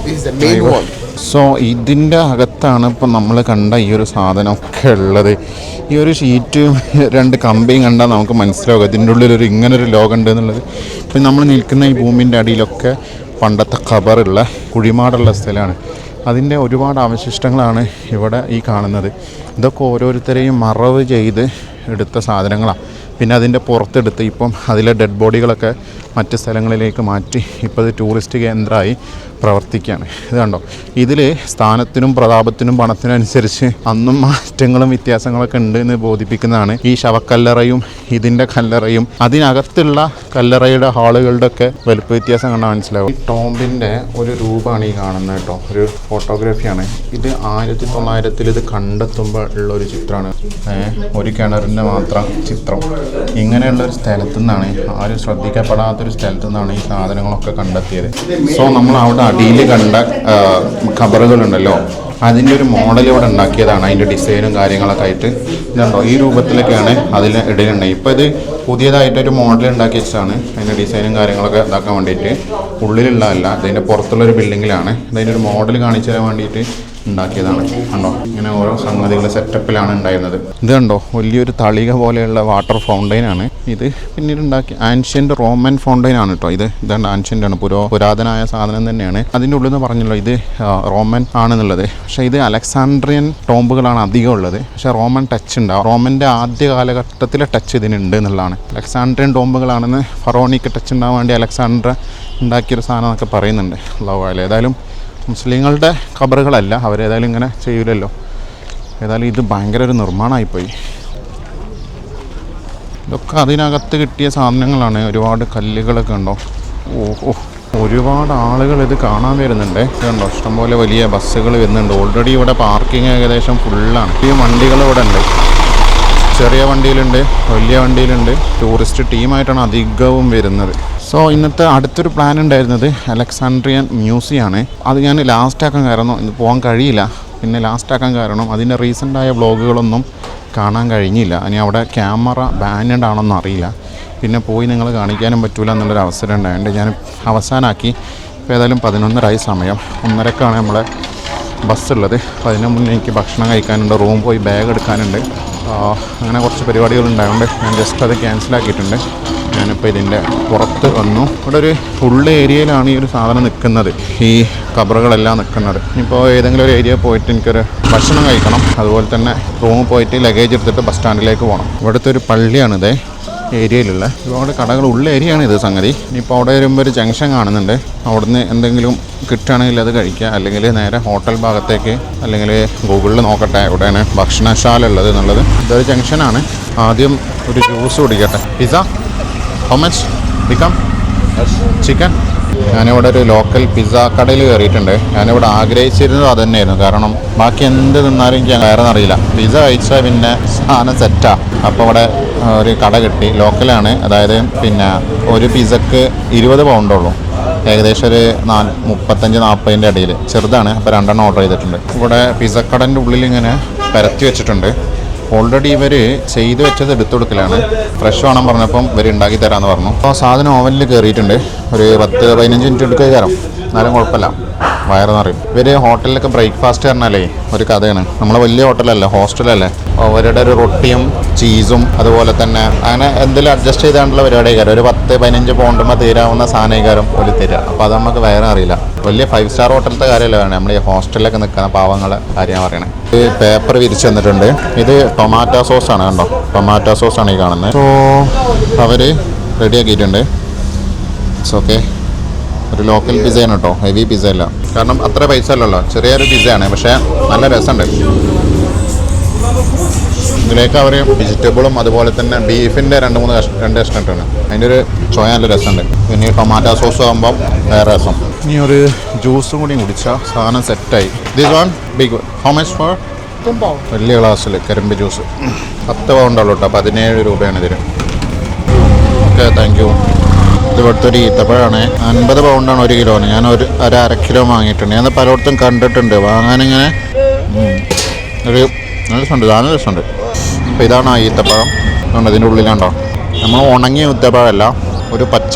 This is the main wall. So ഇതിൻ്റെ അകത്താണ് ഇപ്പം നമ്മൾ കണ്ട ഈ ഒരു സാധനമൊക്കെ ഉള്ളത്. ഈ ഒരു ഷീറ്റും 2 കമ്പിയും കണ്ടാൽ നമുക്ക് മനസ്സിലാവും ഇതിൻ്റെ ഉള്ളിലൊരു ഇങ്ങനൊരു ലോകം ഉണ്ട് എന്നുള്ളത്. ഇപ്പം നമ്മൾ നിൽക്കുന്ന ഈ ഭൂമിൻ്റെ അടിയിലൊക്കെ പണ്ടത്തെ ഖബറുള്ള കുഴിമാടുള്ള സ്ഥലമാണ്. അതിൻ്റെ ഒരുപാട് അവശിഷ്ടങ്ങളാണ് ഇവിടെ ഈ കാണുന്നത്. ഇതൊക്കെ ഓരോരുത്തരെയും മറവ് ചെയ്ത് എടുത്ത സാധനങ്ങളാണ്. പിന്നെ അതിൻ്റെ പുറത്തെടുത്ത് ഇപ്പം അതിലെ ഡെഡ് ബോഡികളൊക്കെ മറ്റ് സ്ഥലങ്ങളിലേക്ക് മാറ്റി ഇപ്പോൾ ഇത് ടൂറിസ്റ്റ് കേന്ദ്രമായി പ്രവർത്തിക്കുകയാണ്. ഇത് കണ്ടോ, ഇതിൽ സ്ഥാനത്തിനും പ്രതാപത്തിനും പണത്തിനും അനുസരിച്ച് അന്നും മാറ്റങ്ങളും വ്യത്യാസങ്ങളൊക്കെ ഉണ്ട് എന്ന് ബോധിപ്പിക്കുന്നതാണ് ഈ ശവക്കല്ലറയും ഇതിൻ്റെ കല്ലറയും. അതിനകത്തുള്ള കല്ലറയുടെ ഹാളുകളുടെ ഒക്കെ വലുപ്പ വ്യത്യാസം കണ്ടാൽ മനസ്സിലാവും. ഈ ടോംബിൻ്റെ ഒരു രൂപമാണ് ഈ കാണുന്നത് കേട്ടോ, ഒരു ഫോട്ടോഗ്രാഫിയാണ് ഇത്. 1900 ഇത് കണ്ടെത്തുമ്പോൾ ഉള്ള ഒരു ചിത്രമാണ്. ഒരു കിണറിൻ്റെ മാത്രം ചിത്രം. ഇങ്ങനെയുള്ളൊരു സ്ഥലത്തു നിന്നാണ്, ആരും ശ്രദ്ധിക്കപ്പെടാത്തൊരു സ്ഥലത്തു നിന്നാണ് ഈ സാധനങ്ങളൊക്കെ കണ്ടെത്തിയത്. സോ നമ്മൾ അവിടെ അടിയിൽ കണ്ട ഖബറുകളുണ്ടല്ലോ, അതിൻ്റെ ഒരു മോഡൽ ഇവിടെ ഉണ്ടാക്കിയതാണ്. അതിൻ്റെ ഡിസൈനും കാര്യങ്ങളൊക്കെ ആയിട്ട് ഇതുണ്ടോ, ഈ രൂപത്തിലൊക്കെയാണ് അതിൽ ഇടയിലുണ്ടായി. ഇപ്പോൾ ഇത് പുതിയതായിട്ടൊരു മോഡൽ ഉണ്ടാക്കി വെച്ചതാണ്. അതിൻ്റെ ഡിസൈനും കാര്യങ്ങളൊക്കെ ഇതാക്കാൻ വേണ്ടിയിട്ട്. ഉള്ളിലുള്ളതല്ല, അതിൻ്റെ പുറത്തുള്ളൊരു ബിൽഡിങ്ങിലാണ്. ഇതിൻ്റെ ഒരു മോഡൽ കാണിച്ചു തരാൻ വേണ്ടിയിട്ട് ഉണ്ടാക്കിയതാണ്. കണ്ടോ, ഇങ്ങനെ ഓരോ സംഗതികൾ സെറ്റപ്പിലാണ് ഉണ്ടായിരുന്നത്. ഇത് കണ്ടോ, വലിയൊരു തളിക പോലെയുള്ള വാട്ടർ ഫൗണ്ടെയിനാണ് ഇത്. പിന്നീട് ഉണ്ടാക്കി ആൻഷ്യൻ്റ് റോമൻ ഫൗണ്ടെയിൻ ആണ് കേട്ടോ. ഇതാണ് ആൻഷ്യൻ്റ് ആണ്, പുരാതനമായ സാധനം തന്നെയാണ്. അതിൻ്റെ ഉള്ളിൽ നിന്ന് പറഞ്ഞല്ലോ ഇത് റോമൻ ആണെന്നുള്ളത്. പക്ഷേ ഇത് അലക്സാണ്ട്രിയൻ ടോംബുകളാണ് അധികം ഉള്ളത്. പക്ഷേ റോമൻ ടച്ച് ഉണ്ടാവും. റോമൻ്റെ ആദ്യ കാലഘട്ടത്തിലെ ടച്ച് ഇതിനുണ്ട് എന്നുള്ളതാണ്. അലക്സാണ്ട്രിയൻ ടോംബുകളാണെന്ന് ഫറോണിക്ക് ടച്ച് ഉണ്ടാകാൻ വേണ്ടി അലക്സാണ്ട്ര ഉണ്ടാക്കിയൊരു സാധനം എന്നൊക്കെ പറയുന്നുണ്ട്. ഏതായാലും മുസ്ലിങ്ങളുടെ ഖബറുകളല്ല, അവരേതായാലും ഇങ്ങനെ ചെയ്യൂലല്ലോ. ഏതായാലും ഇത് ഭയങ്കര ഒരു നിർമ്മാണമായിപ്പോയി. ഇതൊക്കെ അതിനകത്ത് കിട്ടിയ സാധനങ്ങളാണ്. ഒരുപാട് കല്ലുകളൊക്കെ ഉണ്ടോ. ഓഹോ, ഒരുപാട് ആളുകൾ ഇത് കാണാൻ വരുന്നുണ്ട്. ഇതുണ്ടോ, ഇഷ്ടംപോലെ വലിയ ബസ്സുകൾ വരുന്നുണ്ട്. ഓൾറെഡി ഇവിടെ പാർക്കിംഗ് ഏകദേശം ഫുള്ളാണ്. ഈ വണ്ടികൾ ഇവിടെ ഉണ്ട്. ചെറിയ വണ്ടിയിലുണ്ട്, വലിയ വണ്ടിയിലുണ്ട്. ടൂറിസ്റ്റ് ടീമായിട്ടാണ് അധികവും വരുന്നത്. സോ ഇന്നത്തെ അടുത്തൊരു പ്ലാൻ ഉണ്ടായിരുന്നത് അലക്സാണ്ട്രിയൻ മ്യൂസിയമാണ്. അത് ഞാൻ ലാസ്റ്റാക്കാൻ കാരണം ഇത് പോകാൻ കഴിയില്ല. പിന്നെ ലാസ്റ്റാക്കാൻ കാരണം അതിൻ്റെ റീസെൻ്റായ വ്ളോഗുകളൊന്നും കാണാൻ കഴിഞ്ഞില്ല. ഇനി അവിടെ ക്യാമറ ബാൻഡ് ആണെന്ന് അറിയില്ല. പിന്നെ പോയി നിങ്ങൾ കാണിക്കാനും പറ്റില്ല എന്നുള്ളൊരു അവസരം ഉണ്ടായതുകൊണ്ട് ഞാൻ അവസാനമാക്കി. ഇപ്പോൾ ഏതായാലും 11:30 സമയം. 1:30ക്കാണ് നമ്മളെ ബസ്സുള്ളത്. അപ്പോൾ അതിന് മുന്നേ എനിക്ക് ഭക്ഷണം കഴിക്കാനുണ്ട്, റൂം പോയി ബാഗ് എടുക്കാനുണ്ട്. അങ്ങനെ കുറച്ച് പരിപാടികളുണ്ടായതുകൊണ്ട് ഞാൻ ജസ്റ്റ് അത് ക്യാൻസലാക്കിയിട്ടുണ്ട്. ഞാനിപ്പോൾ ഇതിൻ്റെ പുറത്ത് വന്നു. ഇവിടെ ഒരു ഫുൾ ഏരിയയിലാണ് ഈ ഒരു സാധനം നിൽക്കുന്നത്, ഈ ഖബറുകളെല്ലാം നിൽക്കുന്നത്. ഇപ്പോൾ ഏതെങ്കിലും ഒരു ഏരിയ പോയിട്ട് എനിക്കൊരു ഭക്ഷണം കഴിക്കണം. അതുപോലെ തന്നെ റൂമിൽ പോയിട്ട് ലഗേജ് എടുത്തിട്ട് ബസ് സ്റ്റാൻഡിലേക്ക് പോകണം. ഇവിടുത്തെ ഒരു പള്ളിയാണിത്. ഏരിയയിലുള്ള ഒരുപാട് കടകൾ ഉള്ള ഏരിയയാണ് ഇത് സംഗതി. ഇനിയിപ്പോൾ അവിടെ വരുമ്പോൾ ഒരു ജംഗ്ഷൻ കാണുന്നുണ്ട്. അവിടുന്ന് എന്തെങ്കിലും കിട്ടുകയാണെങ്കിൽ അത് കഴിക്കുക, അല്ലെങ്കിൽ നേരെ ഹോട്ടൽ ഭാഗത്തേക്ക്, അല്ലെങ്കിൽ ഗൂഗിളിൽ നോക്കട്ടെ എവിടെയാണ് ഭക്ഷണശാല ഉള്ളത് എന്നുള്ളത്. ഇതൊരു ജംഗ്ഷനാണ്. ആദ്യം ഒരു ജ്യൂസ് കുടിക്കട്ടെ. Pizza how much become chicken? ഞാനിവിടെ ഒരു ലോക്കൽ പിസ്സ കടയിൽ കയറിയിട്ടുണ്ട്. ഞാനിവിടെ ആഗ്രഹിച്ചിരുന്നത് അത് തന്നെയായിരുന്നു. കാരണം ബാക്കി എന്ത് തിന്നാലും എനിക്ക് വേറെ അറിയില്ല. പിസ്സ കഴിച്ചാൽ പിന്നെ സാധനം സെറ്റാണ്. അപ്പോൾ ഇവിടെ ഒരു കട കിട്ടി. ലോക്കലാണ്. അതായത് പിന്നെ ഒരു പിസ്സക്ക് 20 പൗണ്ടുള്ളൂ. ഏകദേശം ഒരു 35-40 ഇടയിൽ. ചെറുതാണ്. അപ്പോൾ 2 ഓർഡർ ചെയ്തിട്ടുണ്ട്. ഇവിടെ പിസ്സക്കടൻ്റെ ഉള്ളിൽ ഇങ്ങനെ പരത്തി വെച്ചിട്ടുണ്ട്. ഓൾറെഡി ഇവർ ചെയ്ത് വെച്ചത് എടുത്തു കൊടുക്കലാണ്. ഫ്രഷ് വേണം പറഞ്ഞപ്പം ഇവർ ഉണ്ടാക്കി തരാമെന്ന് പറഞ്ഞു. അപ്പോൾ സാധനം ഓവനിൽ കയറിയിട്ടുണ്ട്. ഒരു 10-15 മിനിറ്റ് എടുക്കുക കയറാം. എന്നാലും കുഴപ്പമില്ല, വയറെന്നറിയും. ഇവർ ഹോട്ടലിലൊക്കെ ബ്രേക്ക്ഫാസ്റ്റ് പറഞ്ഞാലേ ഒരു കഥയാണ്. നമ്മൾ വലിയ ഹോട്ടലല്ലേ, ഹോസ്റ്റലല്ലേ. അവരുടെ ഒരു റൊട്ടിയും ചീസും അതുപോലെ തന്നെ അങ്ങനെ എന്തെങ്കിലും അഡ്ജസ്റ്റ് ചെയ്താണ്ടുള്ള പരിപാടിക്കാരം. ഒരു 10-15 പൗണ്ടുമ്പോൾ തീരാവുന്ന സാധനീകാരം ഒരു തരിക. അപ്പോൾ അത് നമുക്ക് വേറെ അറിയില്ല. വലിയ 5 സ്റ്റാർ ഹോട്ടലത്തെ കാര്യമല്ല വേണം, നമ്മൾ ഈ ഹോസ്റ്റലിലൊക്കെ നിൽക്കുന്ന പാവങ്ങളെ കാര്യമാണ് പറയണത്. ഇത് പേപ്പർ വിരിച്ച് തന്നിട്ടുണ്ട്. ഇത് ടൊമാറ്റോ സോസാണ്. കണ്ടോ, ടൊമാറ്റോ സോസാണ് ഈ കാണുന്നത്. സോ അവർ റെഡിയാക്കിയിട്ടുണ്ട്. It's okay. ഒരു ലോക്കൽ പിസ്സയാണ് കേട്ടോ, ഹെവി പിസ്സ അല്ല. കാരണം അത്ര പൈസ അല്ലല്ലോ, ചെറിയൊരു പിസ്സയാണ്. പക്ഷേ നല്ല രസമുണ്ട്. ഇതിലേക്ക് അവർ വെജിറ്റബിളും അതുപോലെ തന്നെ ബീഫിൻ്റെ 2 കഷ്ണം ഇട്ടാണ്. അതിൻ്റെ ഒരു ചോയ നല്ല രസമുണ്ട്. പിന്നെ ഈ ടൊമാറ്റോ സോസ് ആകുമ്പം വേറെ രസം. ഇനി ഒരു ജ്യൂസും കൂടി കുടിച്ചാൽ സാധനം സെറ്റായി. This one big how much for? വലിയ ഗ്ലാസ്സിൽ കരിമ്പ് ജ്യൂസ് 10 പൗണ്ടുള്ളൂ കേട്ടോ. 17 രൂപയാണ് ഇതിന്. Okay, thank U. ഇത് ഇവിടുത്തെ ഒരു ഈത്തപ്പഴമാണ്. 50 പൗണ്ടാണ് 1 കിലോന്. ഞാൻ ഒരു അര കിലോ വാങ്ങിയിട്ടുണ്ട്. ഞാൻ പലയിടത്തും കണ്ടിട്ടുണ്ട് വാങ്ങാനിങ്ങനെ. ഒരു നല്ല രസമുണ്ട്, നല്ല രസമുണ്ട്. അപ്പോൾ ഇതാണ് ആ ഈത്തപ്പഴം. അതുകൊണ്ട് ഇതിൻ്റെ ഉള്ളിലാണ്ടോ, നമ്മൾ ഉണങ്ങിയ ഈത്തപ്പഴമല്ല, ഒരു പച്ച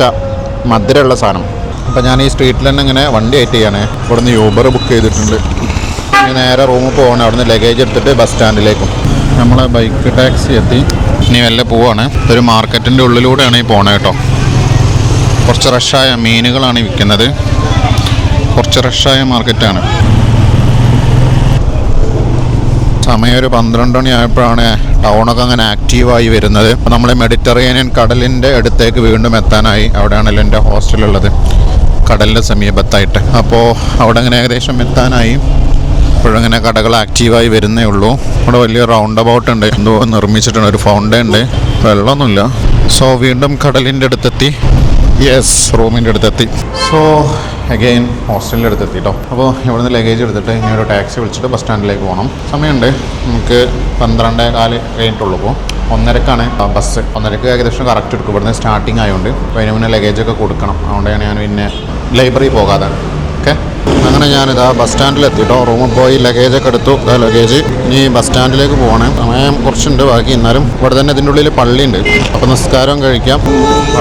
മധുരമുള്ള സാധനം. അപ്പോൾ ഞാൻ ഈ സ്ട്രീറ്റിൽ തന്നെ ഇങ്ങനെ വണ്ടി വെയിറ്റ് ചെയ്യാണ്. ഇവിടുന്ന് യൂബർ ബുക്ക് ചെയ്തിട്ടുണ്ട്. ഇനി നേരെ റൂമിൽ പോകണം. അവിടുന്ന് ലഗേജ് എടുത്തിട്ട് ബസ് സ്റ്റാൻഡിലേക്കും. നമ്മളെ ബൈക്ക് ടാക്സി എത്തി. ഇനി വല്ല പോവാണ്. ഒരു മാർക്കറ്റിൻ്റെ ഉള്ളിലൂടെയാണ് ഈ പോണത് കേട്ടോ. കുറച്ച് റഷായ മീനുകളാണ് വിൽക്കുന്നത്. കുറച്ച് റഷായ മാർക്കറ്റാണ്. സമയം ഒരു 12 മണി ആയപ്പോഴാണ് ടൗണൊക്കെ അങ്ങനെ ആക്റ്റീവായി വരുന്നത്. അപ്പോൾ നമ്മൾ മെഡിറ്ററേനിയൻ കടലിൻ്റെ അടുത്തേക്ക് വീണ്ടും എത്താനായി. അവിടെയാണല്ലോ എൻ്റെ ഹോസ്റ്റലുള്ളത്, കടലിൻ്റെ സമീപത്തായിട്ട്. അപ്പോൾ അവിടെ അങ്ങനെ ഏകദേശം എത്താനായി. ഇപ്പോഴങ്ങനെ കടകൾ ആക്റ്റീവായി വരുന്നേ ഉള്ളൂ. ഇവിടെ വലിയ റൗണ്ട് അബൌട്ട് ഉണ്ട്, എന്തോ നിർമ്മിച്ചിട്ടുണ്ട്, ഒരു ഫൗണ്ടൻ ഉണ്ട്, വെള്ളമൊന്നുമില്ല. സോ വീണ്ടും കടലിൻ്റെ അടുത്തെത്തി. യെസ്, റൂമിൻ്റെ അടുത്തെത്തി. സോ അഗെയിൻ ഹോസ്റ്റലിൻ്റെ അടുത്തെത്തി കേട്ടോ. അപ്പോൾ ഇവിടുന്ന് ലഗേജ് എടുത്തിട്ട് ഇനി ഒരു ടാക്സി വിളിച്ചിട്ട് ബസ് സ്റ്റാൻഡിലേക്ക് പോകണം. സമയമുണ്ട്, നമുക്ക് 12:15 കഴിഞ്ഞിട്ടുള്ളൂ. ഇപ്പോൾ 1:30ക്കാണ് ബസ്. 1:30ക്ക് ഏകദേശം കറക്റ്റ് എടുക്കും. ഇവിടുന്ന് സ്റ്റാർട്ടിങ് ആയതുകൊണ്ട് അപ്പോൾ അതിന് മുന്നേ ലഗേജൊക്കെ കൊടുക്കണം. അതുകൊണ്ടാണ് ഞാൻ പിന്നെ ലൈബ്രറി പോകാതെ. ഓക്കെ, അങ്ങനെ ഞാനിതാ ബസ് സ്റ്റാൻഡിലെത്തി കേട്ടോ. റൂമിൽ പോയി ലഗേജൊക്കെ എടുത്തു. ലഗേജ് ഇനി ബസ് സ്റ്റാൻഡിലേക്ക് പോകണം. സമയം കുറച്ചുണ്ട് ബാക്കി. എന്നാലും ഇവിടെ തന്നെ ഇതിൻ്റെ ഉള്ളിൽ പള്ളിയുണ്ട്. അപ്പോൾ നിസ്കാരം കഴിക്കാം,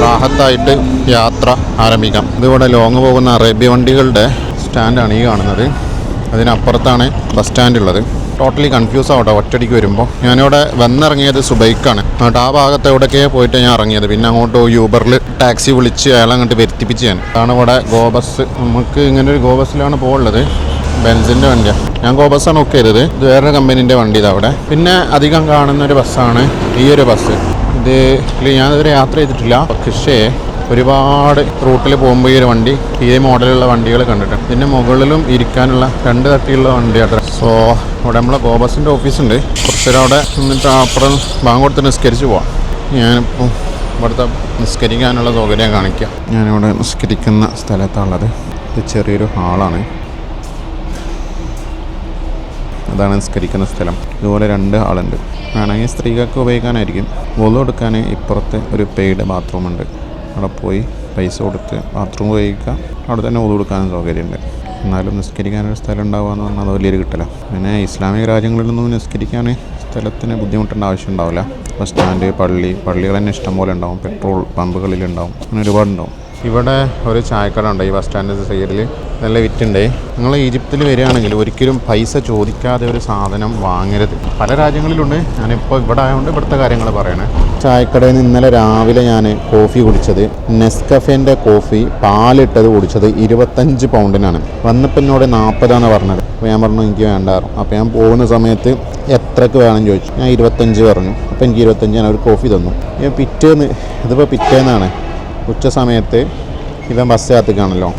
റാഹത്തായിട്ട് യാത്ര ആരംഭിക്കാം. ഇതിവിടെ ലോങ് പോകുന്ന അറേബ്യ വണ്ടികളുടെ സ്റ്റാൻഡാണ് ഈ കാണുന്നത്. അതിനപ്പുറത്താണ് ബസ് സ്റ്റാൻഡ് ഉള്ളത്. ടോട്ടലി കൺഫ്യൂസ് ആവട്ടെ ഒറ്റയടിക്ക് വരുമ്പോൾ. ഞാനിവിടെ വന്നിറങ്ങിയത് സുബൈക്കാണ്. എന്നിട്ട് ആ ഭാഗത്ത് എവിടെയൊക്കെ പോയിട്ട് ഞാൻ ഇറങ്ങിയത്. പിന്നെ അങ്ങോട്ട് യൂബറിൽ ടാക്സി വിളിച്ച് അയാളെ അങ്ങോട്ട് വരുത്തിപ്പിച്ച് ഞാൻ. അതാണ് ഇവിടെ ഗോ ബസ്. നമുക്ക് ഇങ്ങനെ ഒരു ഗോ ബസ്സിലാണ് പോകുള്ളത്. ബെൻസിൻ്റെ വണ്ടിയാണ്. ഞാൻ ഗോ ബസ്സാണ് ബുക്ക് ചെയ്തത്. ഇത് വേറൊരു കമ്പനീൻ്റെ വണ്ടി ഇതാ അവിടെ. പിന്നെ അധികം കാണുന്നൊരു ബസ്സാണ് ഈ ഒരു ബസ്. ഇതിൽ ഞാനിതുവരെ യാത്ര ചെയ്തിട്ടില്ല, പക്ഷേ ഒരുപാട് റൂട്ടിൽ പോകുമ്പോൾ ഈ ഒരു വണ്ടി, ഈ മോഡലുള്ള വണ്ടികൾ കണ്ടിട്ടുണ്ട്. ഇതിൻ്റെ മുകളിലും ഇരിക്കാനുള്ള 2 തട്ടിയുള്ള വണ്ടിയാണ്. സോ ഇവിടെ നമ്മളെ ഗോ ബസ്സിൻ്റെ ഓഫീസുണ്ട്. കുറച്ചേരം അവിടെ നിന്നിട്ട് അപ്പുറം ബാങ്ക് കൊടുത്ത് നിസ്കരിച്ച് പോവാം. ഞാനിപ്പോൾ ഇവിടുത്തെ നിസ്കരിക്കാനുള്ള സൗകര്യം കാണിക്കാം. ഞാനിവിടെ നിസ്കരിക്കുന്ന സ്ഥലത്താണുള്ളത്. ഇത് ചെറിയൊരു ഹാളാണ്. അതാണ് നിസ്കരിക്കുന്ന സ്ഥലം. ഇതുപോലെ 2 ഹാളുണ്ട്. വേണമെങ്കിൽ സ്ത്രീകൾക്ക് ഉപയോഗിക്കാനായിരിക്കും. വുളു എടുക്കാൻ ഇപ്പുറത്ത് ഒരു പെയ്ഡ് ബാത്റൂമുണ്ട്. അവിടെ പോയി പൈസ കൊടുത്ത് ബാത്റൂം ഉപയോഗിക്കുക. അവിടെ തന്നെ വുളു എടുക്കാനും സൗകര്യമുണ്ട്. എന്നാലും നിസ്കരിക്കാനൊരു സ്ഥലം ഉണ്ടാവുക എന്ന് പറഞ്ഞാൽ അത് വലിയൊരു കിട്ടലാണ്. പിന്നെ ഇസ്ലാമിക രാജ്യങ്ങളിലൊന്നും നിസ്കരിക്കാൻ സ്ഥലത്തിന് ബുദ്ധിമുട്ടേണ്ട ആവശ്യം ഉണ്ടാവില്ല. ബസ് സ്റ്റാൻഡ്, പള്ളികൾ തന്നെ ഇഷ്ടംപോലെ ഉണ്ടാവും. പെട്രോൾ പമ്പുകളിലുണ്ടാവും. അങ്ങനെ ഒരുപാടുണ്ടാവും. ഇവിടെ ഒരു ചായക്കട ഉണ്ട് ഈ ബസ് സ്റ്റാൻഡിൻ്റെ സൈഡിൽ. നല്ല വിറ്റുണ്ട്. നിങ്ങൾ ഈജിപ്തിൽ വരികയാണെങ്കിൽ ഒരിക്കലും പൈസ ചോദിക്കാതെ ഒരു സാധനം വാങ്ങരുത്. പല രാജ്യങ്ങളിലുണ്ട്. ഞാനിപ്പോൾ ഇവിടെ ആയതുകൊണ്ട് ഇവിടുത്തെ കാര്യങ്ങൾ പറയണേ. ചായക്കടയിൽ നിന്ന് ഇന്നലെ രാവിലെ ഞാൻ കോഫി കുടിച്ചത്, നെസ്കഫേൻ്റെ കോഫി പാലിട്ടത് കുടിച്ചത് 25 പൗണ്ടിനാണ്. വന്നപ്പോൾ എന്നോട് 40 പറഞ്ഞത്. അപ്പോൾ ഞാൻ പറഞ്ഞു എനിക്ക് വേണ്ടായിരുന്നു. അപ്പോൾ ഞാൻ പോകുന്ന സമയത്ത് എത്രക്ക് വേണം ചോദിച്ചു. ഞാൻ 25 പറഞ്ഞു. അപ്പോൾ എനിക്ക് 25 ഞാൻ ഒരു കോഫി തന്നു. ഇതിപ്പോൾ പിറ്റേന്നാണ് ഉച്ച സമയത്ത് ഇവൻ ബസ് കാത്തിക്കാണല്ലോ.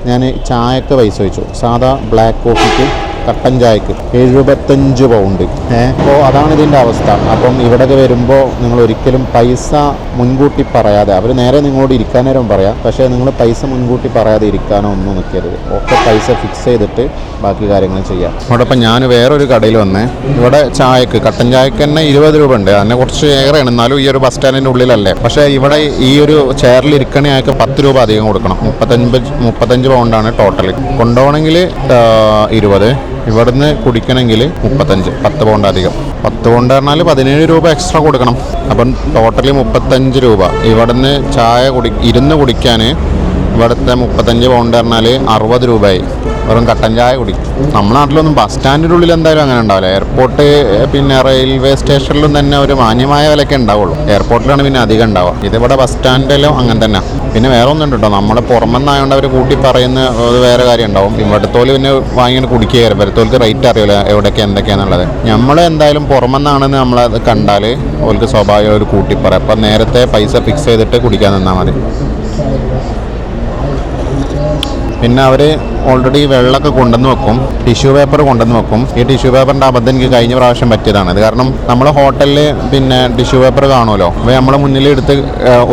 ഞാൻ ചായക്ക് പൈസ വെച്ചു. സാധാ ബ്ലാക്ക് കോഫിക്ക് കട്ടൻ ചായക്ക് 75 പൗണ്ട്. അപ്പോൾ അതാണ് ഇതിൻ്റെ അവസ്ഥ. അപ്പം ഇവിടെയൊക്കെ വരുമ്പോൾ നിങ്ങൾ ഒരിക്കലും പൈസ മുൻകൂട്ടി പറയാതെ, അവർ നേരെ നിങ്ങളോട് ഇരിക്കാൻ നേരം പറയാം, പക്ഷേ നിങ്ങൾ പൈസ മുൻകൂട്ടി പറയാതെ ഇരിക്കാനോ ഒന്നും നിൽക്കരുത്. ഒക്കെ പൈസ ഫിക്സ് ചെയ്തിട്ട് ബാക്കി കാര്യങ്ങൾ ചെയ്യാം. അവിടെ ഇപ്പം ഞാൻ വേറൊരു കടയിൽ വന്നേ. ഇവിടെ ചായക്ക് കട്ടൻ ചായക്ക് തന്നെ 20 രൂപ ഉണ്ട്. അതിനെ കുറച്ച് ഏറെയാണ്. എന്നാലും ഈ ഒരു ബസ് സ്റ്റാൻഡിൻ്റെ ഉള്ളിലല്ലേ. പക്ഷേ ഇവിടെ ഈ ഒരു ചെയറിൽ ഇരിക്കണ അയാൾക്ക് 10 രൂപ അധികം കൊടുക്കണം. 35 പൗണ്ടാണ് ടോട്ടൽ. കൊണ്ടുപോകണമെങ്കിൽ 20, ഇവിടുന്ന് കുടിക്കണമെങ്കിൽ 35, 10 പൗണ്ട് അധികം. 10 പൗണ്ട് പറഞ്ഞാൽ 17 രൂപ എക്സ്ട്രാ കൊടുക്കണം. അപ്പം ടോട്ടലി 35 രൂപ. ഇവിടുന്ന് ചായ ഇരുന്ന് കുടിക്കാൻ ഇവിടുത്തെ 35 പൗണ്ട് പറഞ്ഞാൽ 60 രൂപയായി. വെറും കട്ടൻ ചായ കുടിക്കും. നമ്മുടെ നാട്ടിലൊന്നും ബസ് സ്റ്റാൻഡിൻ്റെ ഉള്ളിൽ എന്തായാലും അങ്ങനെ ഉണ്ടാവില്ല. എയർപോർട്ട് പിന്നെ റെയിൽവേ സ്റ്റേഷനിലും തന്നെ ഒരു മാന്യമായ വിലയൊക്കെ ഉണ്ടാവുള്ളൂ. എയർപോർട്ടിലാണ് പിന്നെ അധികം ഉണ്ടാവുക. ഇതിവിടെ ബസ് സ്റ്റാൻഡിലും അങ്ങനെ തന്നെ. പിന്നെ വേറെ ഒന്നും ഉണ്ടോ, നമ്മൾ പുറമെന്നായതുകൊണ്ട് അവർ കൂട്ടി പറയുന്ന വേറെ കാര്യം ഉണ്ടാവും. ഇവിടത്തോല് പിന്നെ വാങ്ങിയിട്ട് കുടിക്കുകയായിരുന്നു. വരത്തോൽക്ക് റേറ്റ് അറിയില്ല എവിടെയൊക്കെ എന്തൊക്കെയാണെന്നുള്ളത്. നമ്മൾ എന്തായാലും പുറമെന്നാണെന്ന് നമ്മളത് കണ്ടാൽ ഓൽക്ക് സ്വാഭാവികം ഒരു കൂട്ടി പറയും. അപ്പം നേരത്തെ പൈസ ഫിക്സ് ചെയ്തിട്ട് കുടിക്കാൻ നിന്നാൽ മതി. പിന്നെ അവർ ഓൾറെഡി വെള്ളമൊക്കെ കൊണ്ടുവന്ന് വെക്കും, ടിഷ്യൂ പേപ്പർ കൊണ്ടുവന്ന് വെക്കും. ഈ ടിഷ്യൂ പേപ്പറിൻ്റെ അബദ്ധം എനിക്ക് കഴിഞ്ഞ പ്രാവശ്യം പറ്റിയതാണ്. അത് കാരണം നമ്മൾ ഹോട്ടലിൽ പിന്നെ ടിഷ്യൂ പേപ്പർ കാണുമല്ലോ, അപ്പോൾ നമ്മൾ മുന്നിൽ എടുത്ത്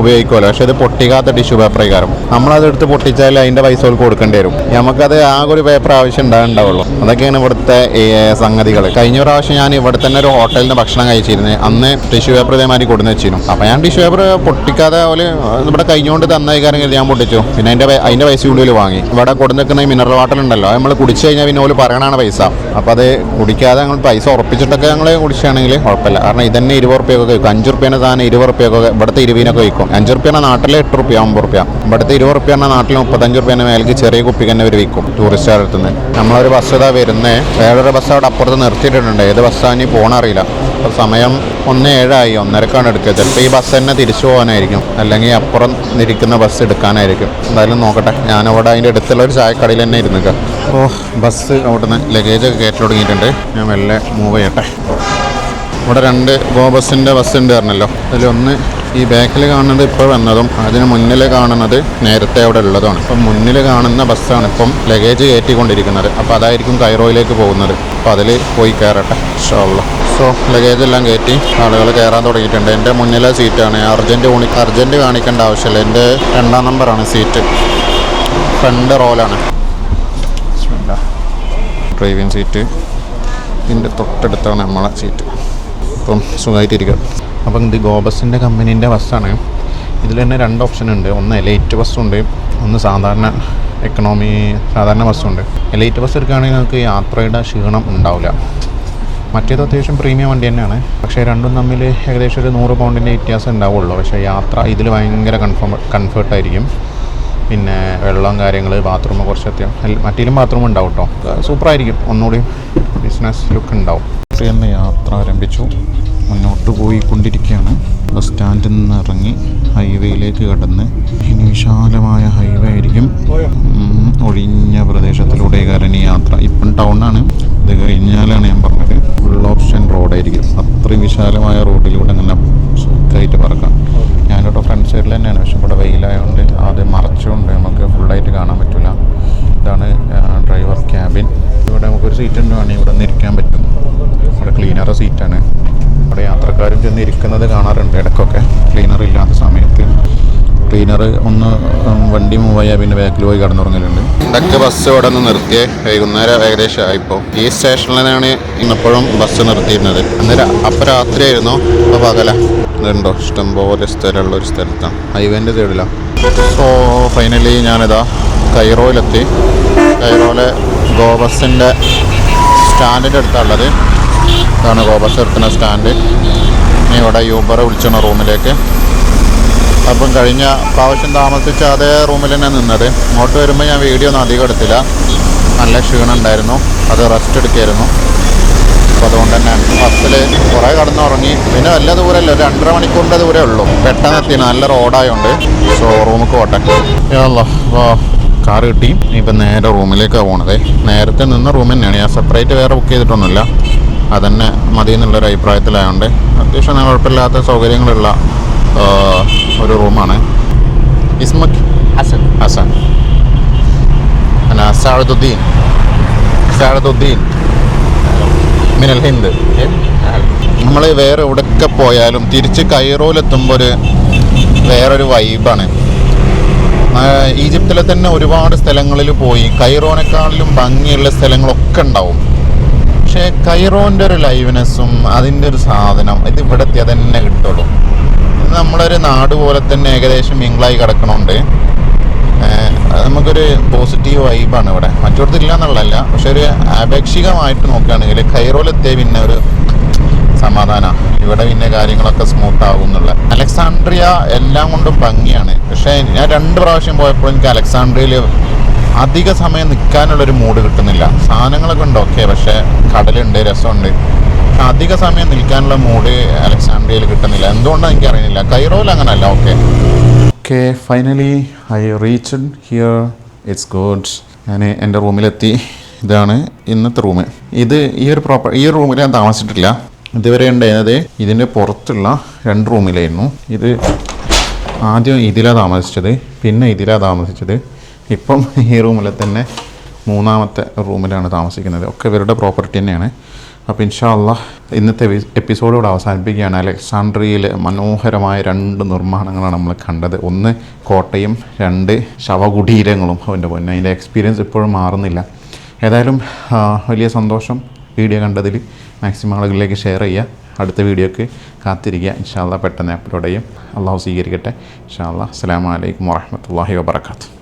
ഉപയോഗിക്കുമല്ലോ. പക്ഷേ ഇത് പൊട്ടിക്കാത്ത ടിഷ്യൂ പേപ്പർ കാരണം നമ്മളതെടുത്ത് പൊട്ടിച്ചാൽ അതിൻ്റെ പൈസ കൊടുക്കേണ്ടി വരും. നമുക്കത് ആകെ ഒരു പേപ്പർ ആവശ്യം ഉണ്ടാവുള്ളൂ. അതൊക്കെയാണ് ഇവിടുത്തെ സംഗതികൾ. കഴിഞ്ഞ പ്രാവശ്യം ഞാൻ ഇവിടെ തന്നെ ഒരു ഹോട്ടലിൽ നിന്ന് ഭക്ഷണം കഴിച്ചിരുന്നത്. അന്ന് ടിഷ്യൂ പേപ്പർ ഇതേമാതിരി കൊടുന്ന് വെച്ചിരുന്നു. അപ്പോൾ ഞാൻ ടിഷ്യൂ പേപ്പർ പൊട്ടിക്കാതെ പോലെ ഇവിടെ കഴിഞ്ഞുകൊണ്ട് തന്ന കാരണം ഞാൻ പൊട്ടിച്ചു. പിന്നെ അതിൻ്റെ പൈസ ഉള്ളിൽ വാങ്ങി. ഇവിടെ കൊടുന്ന് വെക്കുന്ന മിനറൽ വാട്ടർ ഉണ്ടല്ലോ, അത് നമ്മൾ കുടിച്ചു കഴിഞ്ഞാൽ പിന്നെ ഓല് പറയണതാണ് പൈസ. അപ്പോൾ അത് കുടിക്കാതെ ഞങ്ങൾ പൈസ ഉറപ്പിച്ചിട്ടൊക്കെ ഞങ്ങൾ കുടിക്കുകയാണെങ്കിൽ കുഴപ്പമില്ല. കാരണം ഇതന്നെ 20 റുപ്യൊക്കെ വയ്ക്കും. 5 റുപ്യേൻ്റെ സാധനം 20 റുപ്യൊക്കെ ഇവിടുത്തെ 20-നൊക്കെ വയ്ക്കും. 5 റുപ്യാണ് നാട്ടിലെ 8 റുപ്യ 9 റുപ്യ. ഇവിടുത്തെ 20 റുപ്യ പറഞ്ഞാൽ നാട്ടിൽ 35 റുപ്യേൻ്റെ മേലേക്ക് ചെറിയ കുപ്പിക്ക് തന്നെ അവർ വിൽക്കും ടൂറിസ്റ്റ് അടുത്തുനിന്ന്. നമ്മളൊരു ബസ് ഇതാ വരുന്നത്, വേറൊരു ബസ് അവിടെ അപ്പുറത്ത് നിർത്തിയിട്ടുണ്ട്. ഏത് ബസ്സാണ് ഇനി പോകണറിയില്ല. അപ്പോൾ സമയം 1:07 1:30 എടുക്കുക. ചിലപ്പോൾ ഈ ബസ് തന്നെ തിരിച്ചു പോകാനായിരിക്കും, അല്ലെങ്കിൽ അപ്പുറം ഇരിക്കുന്ന ബസ് എടുക്കാനായിരിക്കും. എന്തായാലും നോക്കട്ടെ. ഞാനവിടെ അതിൻ്റെ അടുത്തുള്ള ഒരു ചായക്കടയിൽ തന്നെ ഇരുന്നിക്കുക. അപ്പോൾ ബസ് അവിടുന്ന് ലഗേജൊക്കെ കയറ്റി തുടങ്ങിയിട്ടുണ്ട്. ഞാൻ മെല്ലെ മൂവ് ചെയ്യട്ടെ. ഇവിടെ 2 ഗോ ബസ്സിൻ്റെ ബസ് ഉണ്ട് പറഞ്ഞല്ലോ. അതിലൊന്ന് ഈ ബാക്കിൽ കാണുന്നത് ഇപ്പോൾ വന്നതും അതിന് മുന്നിൽ കാണുന്നത് നേരത്തെ അവിടെ ഉള്ളതാണ്. അപ്പം മുന്നിൽ കാണുന്ന ബസ്സാണ് ഇപ്പം ലഗേജ് കയറ്റിക്കൊണ്ടിരിക്കുന്നത്. അപ്പോൾ അതായിരിക്കും കൈറോയിലേക്ക് പോകുന്നത്. അപ്പോൾ അതിൽ പോയി കയറട്ടെ ഇൻഷാ അല്ലാഹ്. സോ ലഗേജ് എല്ലാം കയറ്റി ആളുകൾ കയറാൻ തുടങ്ങിയിട്ടുണ്ട്. എൻ്റെ മുന്നിലെ സീറ്റാണ്. അർജൻറ്റ് കാണിക്കേണ്ട ആവശ്യമില്ല. എൻ്റെ 2ാം നമ്പറാണ് സീറ്റ്. ഫ്രണ്ട് റോലാണ്. ഡ്രൈവിംഗ് സീറ്റ് ഇതിൻ്റെ തൊട്ടടുത്താണ് നമ്മളെ സീറ്റ്. അപ്പം സുഖമായിട്ടിരിക്കുക. അപ്പം ഇത് ഗോ ബസ്സിൻ്റെ കമ്പനീൻ്റെ ബസ്സാണ്. ഇതിൽ തന്നെ 2 ഓപ്ഷൻ ഉണ്ട്. ഒന്ന് എലൈറ്റ് ബസ്സുണ്ട്, ഒന്ന് സാധാരണ സാധാരണ ബസ്സുണ്ട്. എലൈറ്റ് ബസ് എടുക്കുകയാണെങ്കിൽ നമുക്ക് യാത്രയുടെ ക്ഷീണം ഉണ്ടാവില്ല. മറ്റേത് അത്യാവശ്യം പ്രീമിയം വണ്ടി തന്നെയാണ്. പക്ഷേ രണ്ടും തമ്മിൽ ഏകദേശം ഒരു 100 പൗണ്ടിൻ്റെ വ്യത്യാസം ഉണ്ടാവുള്ളൂ. പക്ഷേ യാത്ര ഇതിൽ ഭയങ്കര കംഫർട്ടായിരിക്കും. പിന്നെ വെള്ളം കാര്യങ്ങൾ ബാത്റൂം കുറച്ച് മറ്റേലും ബാത്റൂം ഉണ്ടാവും കേട്ടോ. സൂപ്പറായിരിക്കും. ഒന്നുകൂടി ബിസിനസ് ലുക്ക് ഉണ്ടാവും. എന്ന യാത്ര ആരംഭിച്ചു. മുന്നോട്ട് പോയിക്കൊണ്ടിരിക്കുകയാണ്. ബസ് സ്റ്റാൻഡിൽ നിന്ന് ഇറങ്ങി ഹൈവേയിലേക്ക് കടന്ന് ഇനി വിശാലമായ ഹൈവേ ആയിരിക്കും. ഒഴിഞ്ഞ പ്രദേശത്തിലൂടെ കയറി യാത്ര. ഇപ്പം ടൗണാണ്. ഇത് കഴിഞ്ഞാലാണ് ഞാൻ പറഞ്ഞത് ഫുൾ ഓപ്ഷൻ റോഡായിരിക്കും. അത്രയും വിശാലമായ റോഡിലൂടെ അങ്ങനെ സുഖമായിട്ട് പറക്കാം. ഞാനിവിടെ ഫ്രണ്ട് സൈഡിൽ തന്നെയാണ്. പക്ഷെ ഇവിടെ വെയിലായതുകൊണ്ട് അത് മറച്ചുകൊണ്ട് നമുക്ക് ഫുള്ളായിട്ട് കാണാൻ പറ്റില്ല. ഇതാണ് ഡ്രൈവർ ക്യാബിൻ. ഇവിടെ നമുക്കൊരു സീറ്റ് ഉണ്ട്, വേണമെങ്കിൽ ഇവിടെ നിന്ന് ഇരിക്കാൻ പറ്റും. ഇവിടെ ക്ലീനർ സീറ്റാണ്. ഇവിടെ യാത്രക്കാരും ചെന്ന് ഇരിക്കുന്നത് കാണാറുണ്ട് ഇടയ്ക്കൊക്കെ. ക്ലീനർ ഇല്ലാത്ത സമയത്ത് ക്ലീനർ ഒന്ന് വണ്ടി മൂവ് ചെയ്യാൻ പിന്നെ ബാക്കിൽ പോയി കടന്നുറങ്ങലുണ്ട്. ഇടയ്ക്ക് ബസ് ഇവിടെ നിന്ന് നിർത്തിയേ വൈകുന്നേരം ഏകദേശം ആയിപ്പോൾ. ഈ സ്റ്റേഷനിലാണ് ഇന്നിപ്പോഴും ബസ് നിർത്തിയിരുന്നത്. അന്നേരം അപ്പം രാത്രിയായിരുന്നു, അപ്പോൾ പകല. ഇതുണ്ടോ ഇഷ്ടംപോലെ സ്ഥലമുള്ളൊരു സ്ഥലത്താണ്, ഹൈവേൻ്റെ സൈഡിലാണ്. സോ ഫൈനലി ഞാനിതാ കൈറോയിലെത്തി. കൈറോയിലെ ഗോ ബസ്സിൻ്റെ സ്റ്റാൻഡിൻ്റെ അടുത്താണുള്ളത്. ഇതാണ് ഗോ ബസ് നിർത്തുന്ന സ്റ്റാൻഡ്. ഇനി ഇവിടെ യൂബർ വിളിച്ചാണ് റൂമിലേക്ക്. അപ്പം കഴിഞ്ഞ പ്രാവശ്യം താമസിച്ച അതേ റൂമിൽ തന്നെ നിന്നത്. ഇങ്ങോട്ട് വരുമ്പോൾ ഞാൻ വീഡിയോ ഒന്നും അധികം എടുത്തില്ല. നല്ല ക്ഷീണം ഉണ്ടായിരുന്നു, അത് റെസ്റ്റ് എടുക്കായിരുന്നു. അപ്പോൾ അതുകൊണ്ട് തന്നെ ബസ്സിൽ കുറേ കടന്നുറങ്ങി. പിന്നെ വലിയ ദൂരമല്ല, ഒരു 2.5 മണിക്കൂറിൻ്റെ ദൂരമേ ഉള്ളൂ. പെട്ടെന്ന് എത്തി. നല്ല റോഡായതുകൊണ്ട്. സോ റൂമിലേക്ക് പോട്ടെ. അപ്പോൾ കാർ കിട്ടി. ഇപ്പം നേരെ റൂമിലേക്കാണ് പോണത്. നേരത്തെ നിന്ന റൂം തന്നെയാണ്. ഞാൻ സെപ്പറേറ്റ് വേറെ ബുക്ക് ചെയ്തിട്ടൊന്നുമില്ല. അതന്നെ മതി എന്നുള്ളൊരു അഭിപ്രായത്തിലായതുകൊണ്ട് അത്യാവശ്യം കുഴപ്പമില്ലാത്ത സൗകര്യങ്ങളുള്ള ഒരു റൂമാണ്. ഇസ്മക് ഹസൻ സാദുദ്ദീൻ മിനൽ ഹിന്ദ്. നമ്മൾ വേറെ എവിടെയൊക്കെ പോയാലും തിരിച്ച് കൈറോയിലെത്തുമ്പോൾ വേറൊരു വൈബാണ്. ഈജിപ്തിലെ തന്നെ ഒരുപാട് സ്ഥലങ്ങളിൽ പോയി. കൈറോനേക്കാളിലും ഭംഗിയുള്ള സ്ഥലങ്ങളൊക്കെ ഉണ്ടാവും. പക്ഷേ കൈറോൻ്റെ ഒരു ലൈവ്നെസ്സും അതിൻ്റെ ഒരു സാധനം ഇത് ഇവിടെ എത്തിയാൽ തന്നെ കിട്ടുള്ളൂ. നമ്മളൊരു നാട് പോലെ തന്നെ ഏകദേശം മിംഗ്ലായി കിടക്കണോണ്ട് നമുക്കൊരു പോസിറ്റീവ് വൈബാണ് ഇവിടെ. മറ്റൊരിടത്തില്ല എന്നുള്ളതല്ല, പക്ഷെ ഒരു ആപേക്ഷികമായിട്ട് നോക്കുകയാണെങ്കിൽ കൈറോയിലെത്തിയ പിന്നെ ഒരു സമാധാനമാണ്. ഇവിടെ പിന്നെ കാര്യങ്ങളൊക്കെ സ്മൂത്ത് ആകും എന്നുള്ള. അലക്സാണ്ട്രിയ എല്ലാം കൊണ്ടും ഭംഗിയാണ്. പക്ഷേ ഞാൻ 2 പ്രാവശ്യം പോയപ്പോൾ എനിക്ക് അലക്സാണ്ട്രിയയിൽ അധിക സമയം നിൽക്കാനുള്ളൊരു മൂഡ് കിട്ടുന്നില്ല. സാധനങ്ങളൊക്കെ ഉണ്ട് ഓക്കെ, പക്ഷേ കടലുണ്ട്, രസമുണ്ട്. അധിക സമയം നിൽക്കാനുള്ള മൂഡ് അലക്സാണ്ട്രിയയിൽ കിട്ടുന്നില്ല. എന്തുകൊണ്ടാണ് എനിക്കറിയുന്നില്ല. കൈറോയിൽ അങ്ങനെയല്ല. Okay finally I reached here. It's good. ഞാൻ എൻ്റെ റൂമിലെത്തി. ഇതാണ് ഇന്നത്തെ റൂം. ഈ ഒരു റൂമിൽ ഞാൻ താമസിച്ചിട്ടില്ല. ഇതുവരെ ഉണ്ടായിരുന്നത് ഇതിൻ്റെ പുറത്തുള്ള 2 റൂമിലായിരുന്നു. ഇത് ആദ്യം ഇതിലാണ് താമസിച്ചത്, പിന്നെ ഇതിലാണ് താമസിച്ചത്. ഇപ്പം ഈ റൂമിൽ തന്നെ 3ാമത്തെ റൂമിലാണ് താമസിക്കുന്നത്. ഒക്കെ ഇവരുടെ പ്രോപ്പർട്ടി തന്നെയാണ്. അപ്പോൾ ഇൻഷാ അല്ലാഹ് ഇന്നത്തെ എപ്പിസോഡ് ഇവിടെ അവസാനിപ്പിക്കുകയാണ്. അലക്സാണ്ട്രിയയിലെ മനോഹരമായ 2 നിർമ്മാണങ്ങളാണ് നമ്മൾ കണ്ടത്. ഒന്ന് കോട്ടയും 2 ശവകുടീരങ്ങളും. അവൻ്റെ പൊന്നെ, അതിൻ്റെ എക്സ്പീരിയൻസ് ഇപ്പോഴും മാറുന്നില്ല. ഏതായാലും വലിയ സന്തോഷം വീഡിയോ കണ്ടതിൽ. മാക്സിമം ആളുകളിലേക്ക് ഷെയർ ചെയ്യുക. അടുത്ത വീഡിയോക്ക് കാത്തിരിക്കുക. ഇൻഷാ അല്ലാഹ് പെട്ടെന്ന് അപ്ലോഡ് ചെയ്യും. അള്ളാഹു സ്വീകരിക്കട്ടെ. ഇൻഷാ അല്ലാഹ്. അസ്സലാമു അലൈക്കും വറഹ്മത്തുള്ളാഹി വബറകാതുഹു.